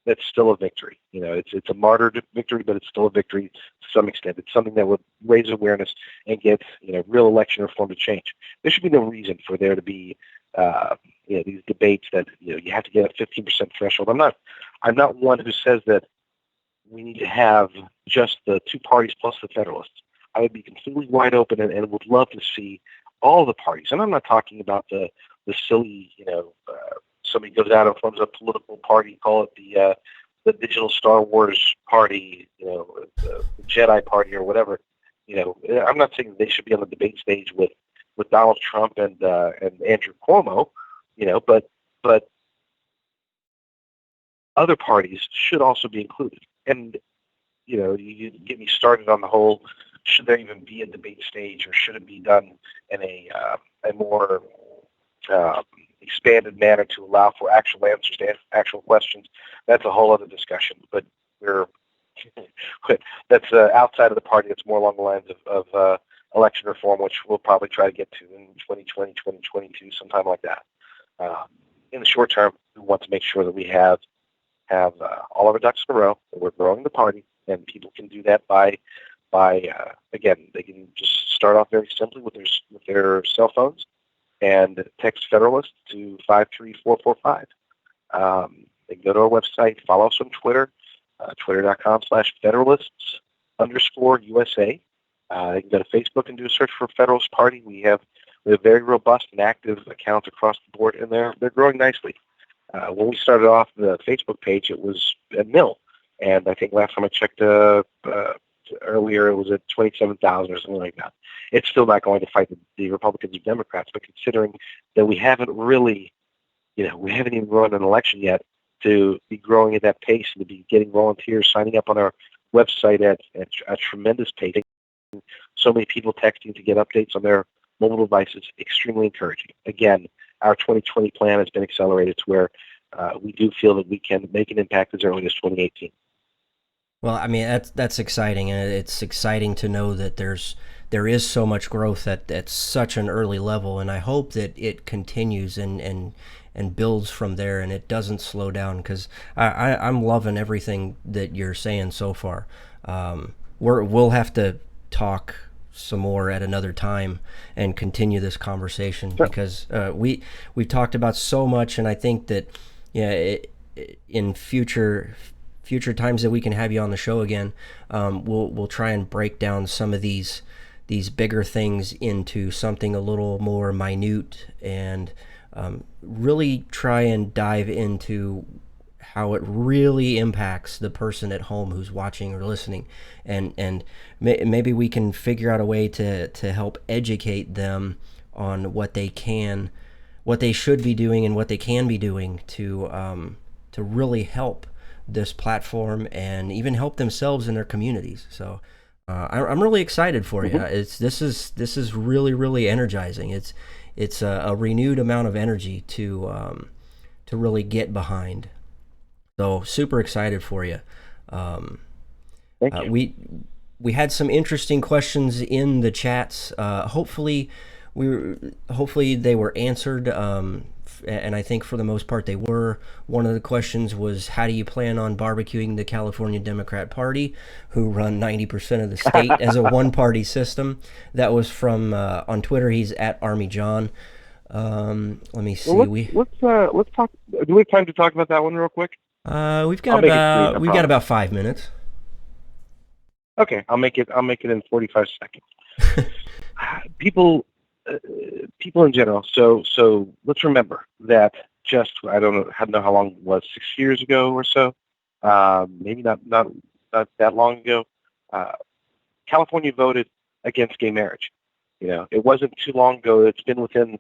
that's still a victory. It's a martyred victory, but it's still a victory to some extent. It's something that would raise awareness and get real election reform to change. There should be no reason for there to be these debates that you have to get a 15% threshold. I'm not one who says that we need to have just the two parties plus the Federalists. I would be completely wide open and would love to see all the parties. And I'm not talking about the silly, somebody goes out and forms a political party, call it the digital Star Wars party, the Jedi party or whatever. I'm not saying they should be on the debate stage with Donald Trump and Andrew Cuomo, but other parties should also be included. And you get me started on the whole, should there even be a debate stage, or should it be done in a more expanded manner to allow for actual answers to actual questions? That's a whole other discussion. But that's outside of the party. It's more along the lines of election reform, which we'll probably try to get to in 2020, 2022, sometime like that. In the short term, we want to make sure that we have all of our ducks in a row, that we're growing the party, and people can do that by again, they can just start off very simply with their cell phones and text Federalist to 53445. They can go to our website, follow us on Twitter, twitter.com/Federalists_USA. They can go to Facebook and do a search for Federalist Party. We have very robust and active accounts across the board, and they're growing nicely. When we started off the Facebook page, it was at nil, and I think last time I checked earlier, it was at 27,000 or something like that. It's still not going to fight the Republicans or Democrats, but considering that we haven't really, we haven't even run an election yet, to be growing at that pace and to be getting volunteers signing up on our website at a tremendous pace, so many people texting to get updates on their mobile devices, extremely encouraging. Again, our 2020 plan has been accelerated to where we do feel that we can make an impact as early as 2018. Well, I mean, that's exciting, and it's exciting to know that there is so much growth at such an early level, and I hope that it continues and builds from there, and it doesn't slow down, because I'm loving everything that you're saying so far. We'll have to talk some more at another time and continue this conversation, because we've talked about so much, and I think that in future times that we can have you on the show again, we'll try and break down some of these bigger things into something a little more minute, and really try and dive into how it really impacts the person at home who's watching or listening, and maybe we can figure out a way to help educate them on what they should be doing and what they can be doing to really help this platform and even help themselves in their communities. So I'm really excited for you. This is really, really energizing. It's a renewed amount of energy to really get behind. So super excited for you. Thank you. We had some interesting questions in the chats. Hopefully they were answered. And I think for the most part they were. One of the questions was, how do you plan on barbecuing the California Democrat Party, who run 90% of the state as a one-party system? That was from on Twitter. He's at Army John. Let me see. Well, let's talk. Do we have time to talk about that one real quick? We've got about 5 minutes. Okay, I'll make it in 45 seconds. People in general. So let's remember that just, I don't know how long it was, 6 years ago or so, maybe not that long ago, California voted against gay marriage. It wasn't too long ago. It's been within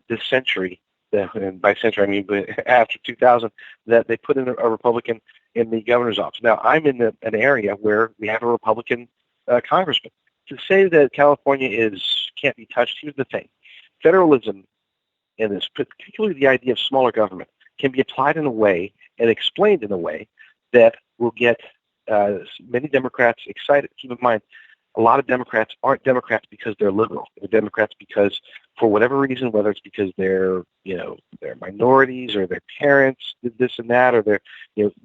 this century, and by century I mean after 2000, that they put in a Republican in the governor's office. Now, I'm in an area where we have a Republican congressman. To say that California can't be touched, here's the thing. Federalism in this, particularly the idea of smaller government, can be applied in a way and explained in a way that will get many Democrats excited. Keep in mind, a lot of Democrats aren't Democrats because they're liberal. They're Democrats because, for whatever reason, whether it's because they're minorities or their parents did this and that, or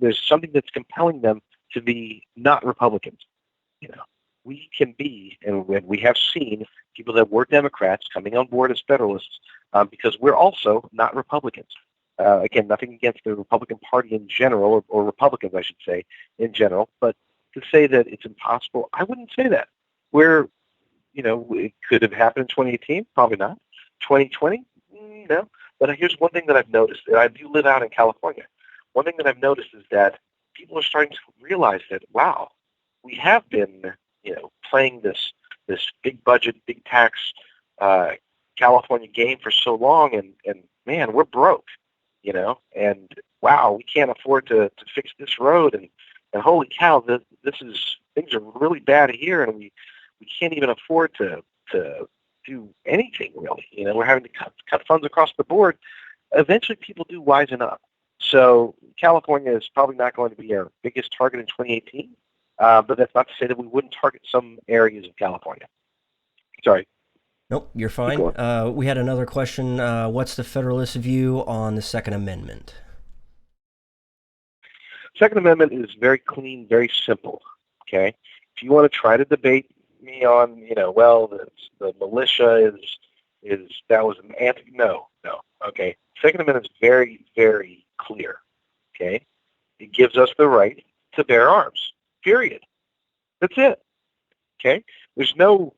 there's something that's compelling them to be not Republicans. We can be, and we have seen people that were Democrats coming on board as Federalists because we're also not Republicans. Again, nothing against the Republican Party in general, or Republicans, I should say, in general, but to say that it's impossible, I wouldn't say that. It could have happened in 2018, probably not. 2020, no. But here's one thing that I've noticed, and I do live out in California. One thing that I've noticed is that people are starting to realize that, wow, we have been, playing this big budget, big tax California game for so long, and man, we're broke, and wow, we can't afford to fix this road, and holy cow, things are really bad here, and we can't even afford to do anything really. We're having to cut funds across the board. Eventually, people do wisen up. So California is probably not going to be our biggest target in 2018, but that's not to say that we wouldn't target some areas of California. Sorry. Nope, you're fine. We had another question. What's the Federalist view on the Second Amendment? Second Amendment is very clean, very simple. Okay, if you want to try to debate me on, the militia is that was an no. Okay, Second Amendment is very, very clear. Okay, it gives us the right to bear arms. Period. That's it. Okay, there's no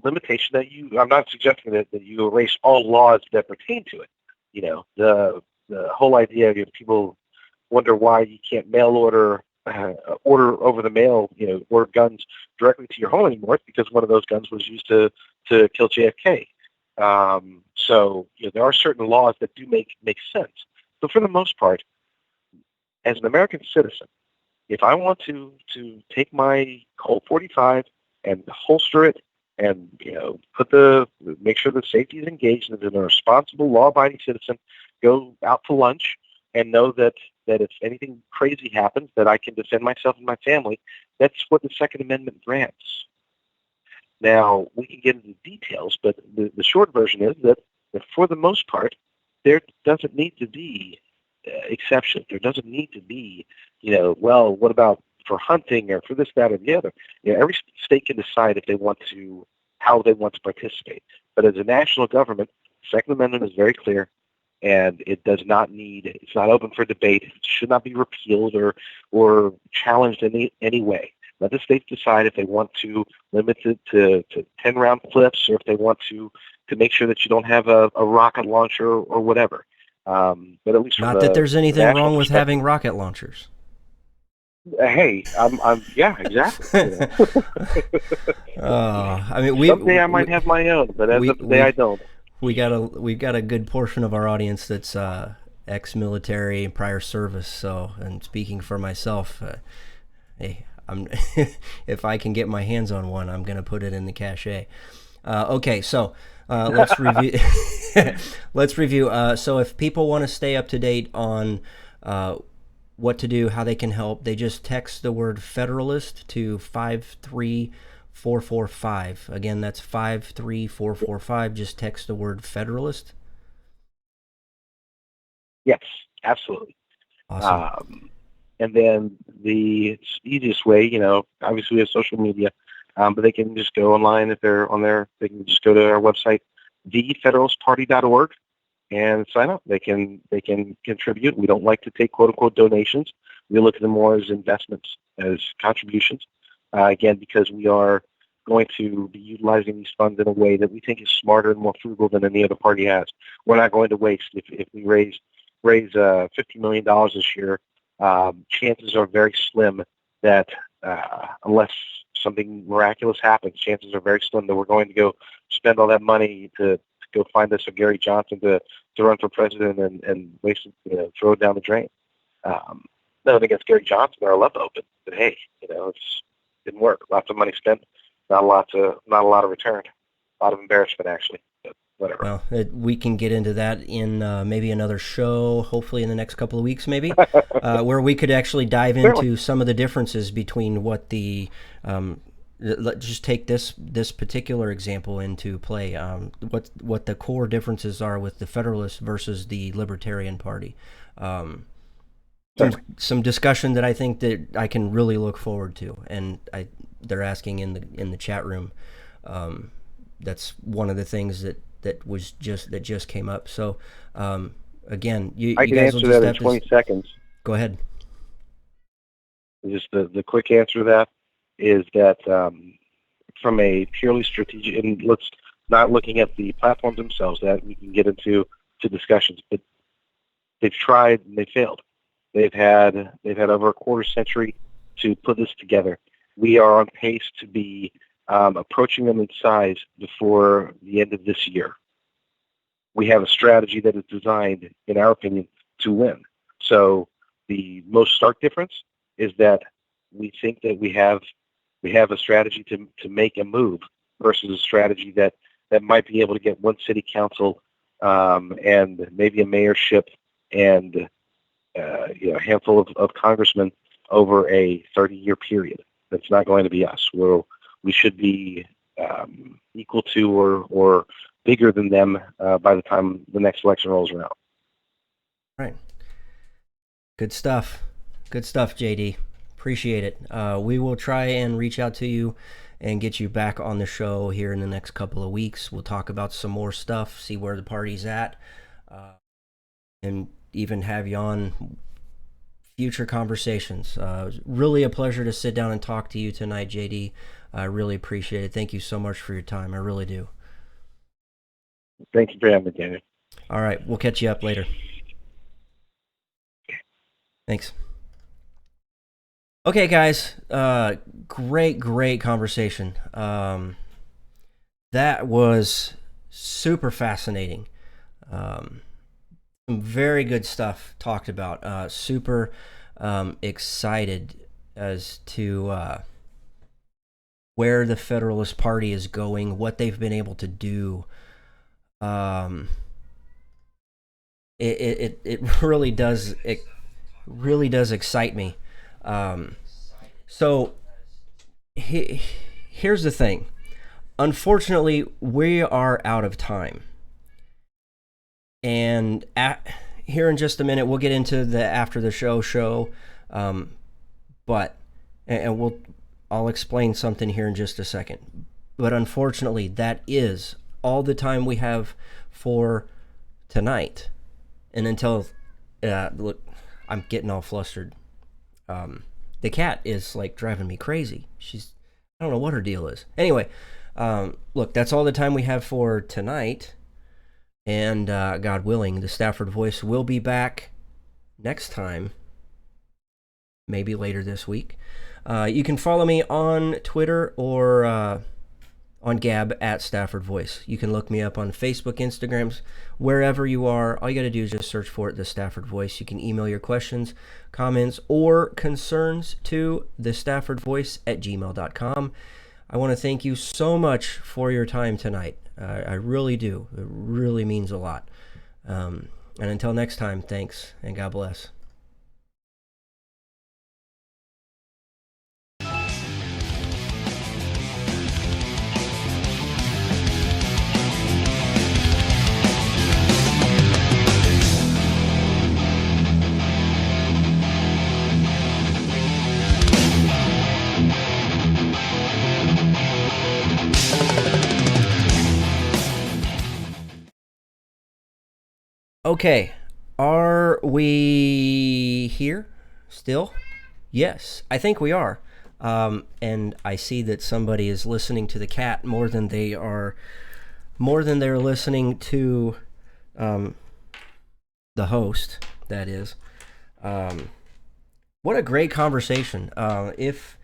limitation that I'm not suggesting that you erase all laws that pertain to it. The whole idea of people wonder why you can't mail order over the mail, order guns directly to your home anymore. It's because one of those guns was used to kill JFK. So there are certain laws that do make sense. But for the most part, as an American citizen, if I want to take my Colt 45 and holster it and make sure the safety is engaged, and as a responsible, law-abiding citizen, go out to lunch and know that if anything crazy happens, that I can defend myself and my family, that's what the Second Amendment grants. Now, we can get into details, but the short version is that for the most part, there doesn't need to be exception. There doesn't need to be, what about for hunting or for this, that, or the other? Every state can decide how they want to participate. But as a national government, the Second Amendment is very clear, and it's not open for debate. It should not be repealed or challenged in any way. Let the states decide if they want to limit it to 10-round clips, or if they want to make sure that you don't have a rocket launcher or whatever. But at least not that there's anything wrong with having rocket launchers. Hey, I'm yeah, exactly. Someday I might have my own, but as of today, I don't. We've got a good portion of our audience that's ex-military and prior service. So, and speaking for myself, hey, if I can get my hands on one, I'm going to put it in the cache. Okay, so let's review. Let's review. So, if people want to stay up to date on what to do, how they can help, they just text the word Federalist to 53445. Again, that's 53445. Just text the word Federalist. Yes, absolutely. Awesome. And then the easiest way, obviously we have social media, but they can just go online if they're on there. They can just go to our website, thefederalistparty.org, and sign up. They can contribute. We don't like to take quote unquote donations. We look at them more as investments, as contributions. Again, because we are going to be utilizing these funds in a way that we think is smarter and more frugal than any other party has. We're not going to waste. If we raise $50 million this year, chances are very slim that unless something miraculous happens, chances are very slim that we're going to go spend all that money to go find us a Gary Johnson to run for president and waste it, throw it down the drain. Nothing against Gary Johnson or love open, but hey, it didn't work. Lots of money spent, not a lot of return, a lot of embarrassment actually. But whatever. Well, we can get into that in maybe another show, hopefully in the next couple of weeks, maybe, where we could actually dive into some of the differences between what the let's just take this particular example into play. What the core differences are with the Federalist versus the Libertarian Party. Some discussion that I think that I can really look forward to, and they're asking in the chat room. That's one of the things that just came up. So again, you I can guys answer will just that have in 20 to seconds. Go ahead. Just the quick answer to that is that from a purely strategic, and let's not looking at the platforms themselves, that we can get into discussions, but they've tried and they failed. They've had over a quarter century to put this together. We are on pace to be approaching them in size before the end of this year. We have a strategy that is designed, in our opinion, to win. So the most stark difference is that we think that we have a strategy to make a move versus a strategy that might be able to get one city council and maybe a mayorship and a handful of congressmen over a 30-year period. That's not going to be us. We should be equal to or bigger than them by the time the next election rolls around. Right. Good stuff. Good stuff, JD. Appreciate it. We will try and reach out to you and get you back on the show here in the next couple of weeks. We'll talk about some more stuff, see where the party's at, and even have you on future conversations. Really a pleasure to sit down and talk to you tonight, JD. I really appreciate it. Thank you so much for your time. I really do. Thank you for having me, Daniel. All right. We'll catch you up later. Thanks. Okay, guys. Great conversation. That was super fascinating. Some very good stuff talked about. Super excited as to where the Federalist Party is going, what they've been able to do. It really does. It really does excite me. So here's the thing. Unfortunately, we are out of time. And here in just a minute, we'll get into the after the show. But I'll explain something here in just a second. But unfortunately, that is all the time we have for tonight. And until look, I'm getting all flustered. The cat is like driving me crazy. I don't know what her deal is. Anyway, look, that's all the time we have for tonight. And God willing, the Stafford Voice will be back next time, maybe later this week. You can follow me on Twitter or on Gab at Stafford Voice. You can look me up on Facebook, Instagrams, wherever you are. All you got to do is just search for it, the Stafford Voice. You can email your questions, comments, or concerns to thestaffordvoice@gmail.com. I want to thank you so much for your time tonight. I really do. It really means a lot. And until next time, thanks, and God bless. Okay, are we here still? Yes, I think we are. And I see that somebody is listening to the cat more than they're listening to the host, that is. What a great conversation. If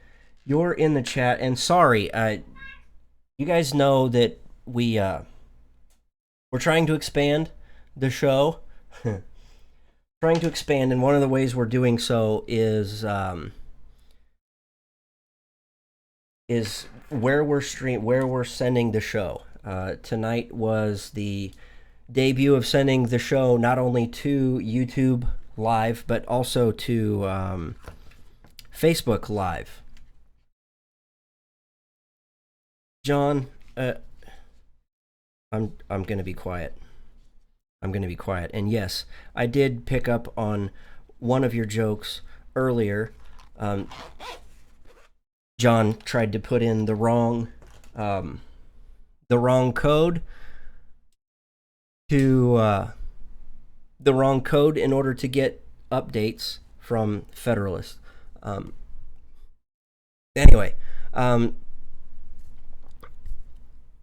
you're in the chat, and sorry, you guys know that we're trying to expand the show. Trying to expand, and one of the ways we're doing so is where we're sending the show. Tonight was the debut of sending the show not only to YouTube Live, but also to Facebook Live. John, I'm going to be quiet. I'm going to be quiet. And yes, I did pick up on one of your jokes earlier. John tried to put in the wrong code in order to get updates from Federalist. Anyway,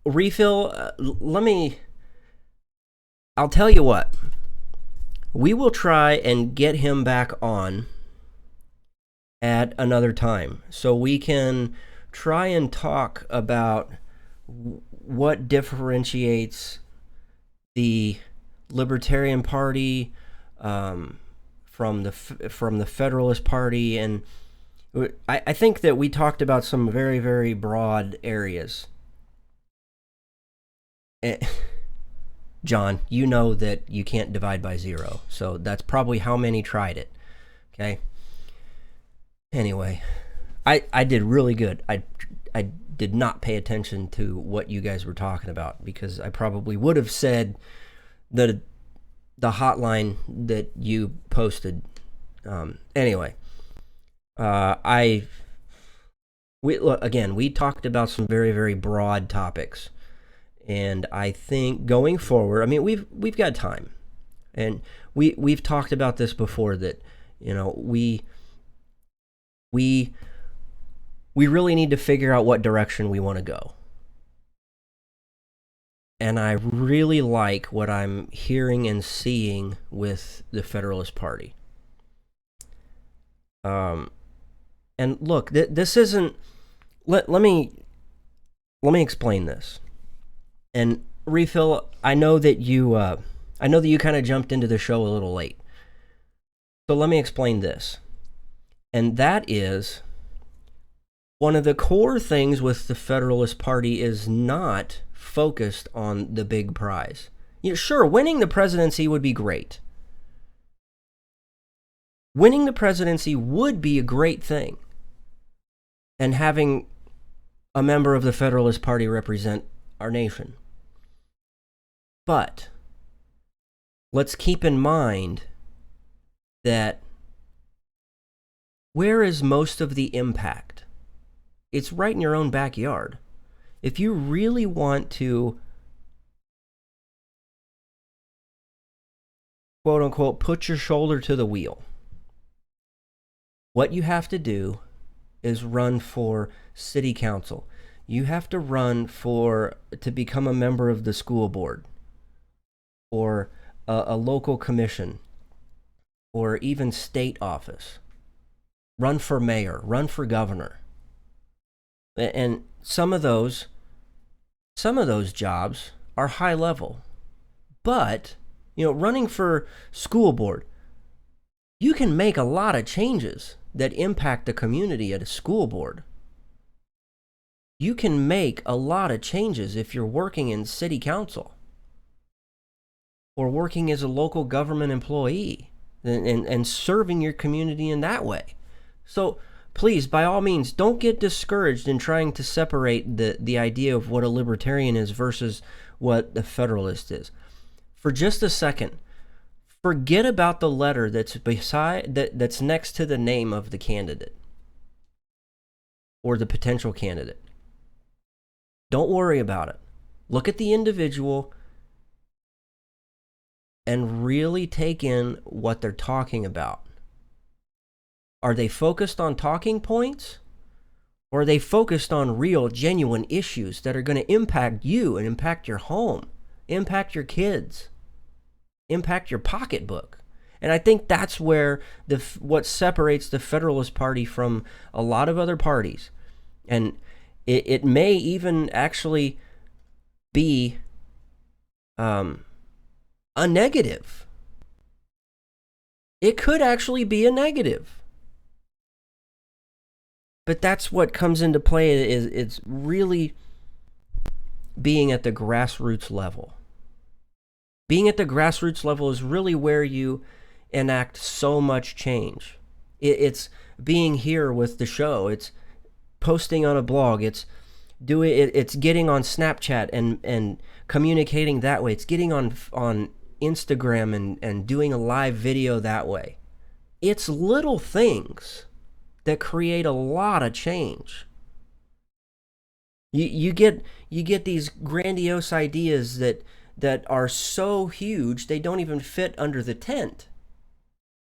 Refill, I'll tell you what. We will try and get him back on at another time so we can try and talk about what differentiates the Libertarian Party from the Federalist Party, and I think that we talked about some very, very broad areas. John, you know that you can't divide by 0, so that's probably how many tried it. Okay. Anyway, I did really good. I did not pay attention to what you guys were talking about because I probably would have said the hotline that you posted. Anyway, we talked about some very, very broad topics. And I think going forward, I mean, we've got time, and we've talked about this before that, you know, we really need to figure out what direction we want to go. And I really like what I'm hearing and seeing with the Federalist Party. And look, this isn't. Let me explain this. And Refill, I know that you kind of jumped into the show a little late. So let me explain this. And that is, one of the core things with the Federalist Party is not focused on the big prize. You know, sure, winning the presidency would be great. Winning the presidency would be a great thing. And having a member of the Federalist Party represent our nation. But let's keep in mind that where is most of the impact? It's right in your own backyard. If you really want to, quote unquote, put your shoulder to the wheel, what you have to do is run for city council. You have to run to become a member of the school board, or a local commission, or even state office. Run for mayor, run for governor. And some of those jobs are high level. But, you know, running for school board, you can make a lot of changes that impact the community at a school board. You can make a lot of changes if you're working in city council or working as a local government employee and serving your community in that way. So please, by all means, don't get discouraged in trying to separate the idea of what a libertarian is versus what the Federalist is. For just a second, forget about the letter that's next to the name of the candidate or the potential candidate. Don't worry about it. Look at the individual and really take in what they're talking about. Are they focused on talking points? Or are they focused on real, genuine issues that are going to impact you and impact your home, impact your kids, impact your pocketbook? And I think that's where what separates the Federalist Party from a lot of other parties. And it may even actually be a negative. It could actually be a negative. But that's what comes into play is it's really being at the grassroots level. Being at the grassroots level is really where you enact so much change. It's being here with the show. It's posting on a blog. It's getting on Snapchat and communicating that way. It's getting on Instagram and doing a live video that way. It's little things that create a lot of change. You get these grandiose ideas that are so huge they don't even fit under the tent.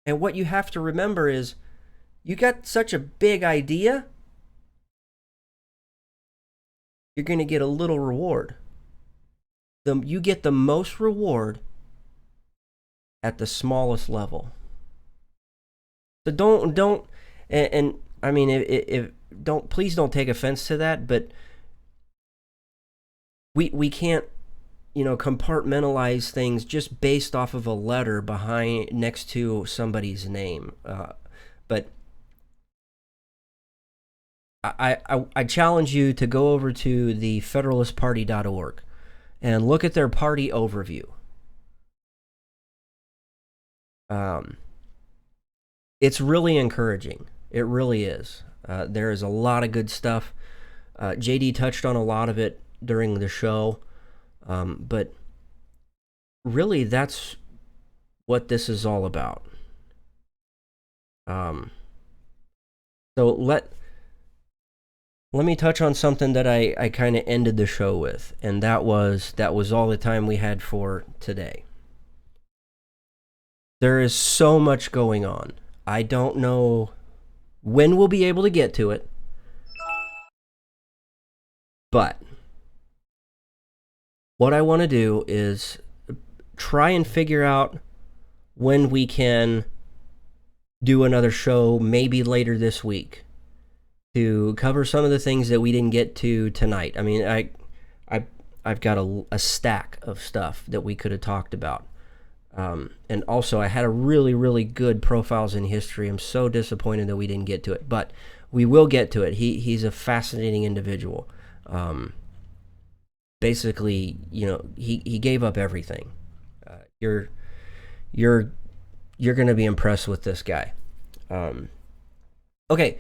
And what you have to remember is, you got such a big idea, you're going to get a little reward. You get the most reward at the smallest level. So don't, and I mean, if please don't take offense to that, but we can't, compartmentalize things just based off of a letter next to somebody's name. But I challenge you to go over to the federalistparty.org and look at their party overview. It's really encouraging. It really is. There is a lot of good stuff. JD touched on a lot of it during the show. But really, that's what this is all about. So let me touch on something that I kind of ended the show with, and that was all the time we had for today. There is so much going on. I don't know when we'll be able to get to it, but what I want to do is try and figure out when we can do another show, maybe later this week, to cover some of the things that we didn't get to tonight. I mean, I've got a stack of stuff that we could have talked about. And also, I had a really, really good Profiles in History. I'm so disappointed that we didn't get to it, but we will get to it. He's a fascinating individual. Basically, he gave up everything. You're going to be impressed with this guy. Okay,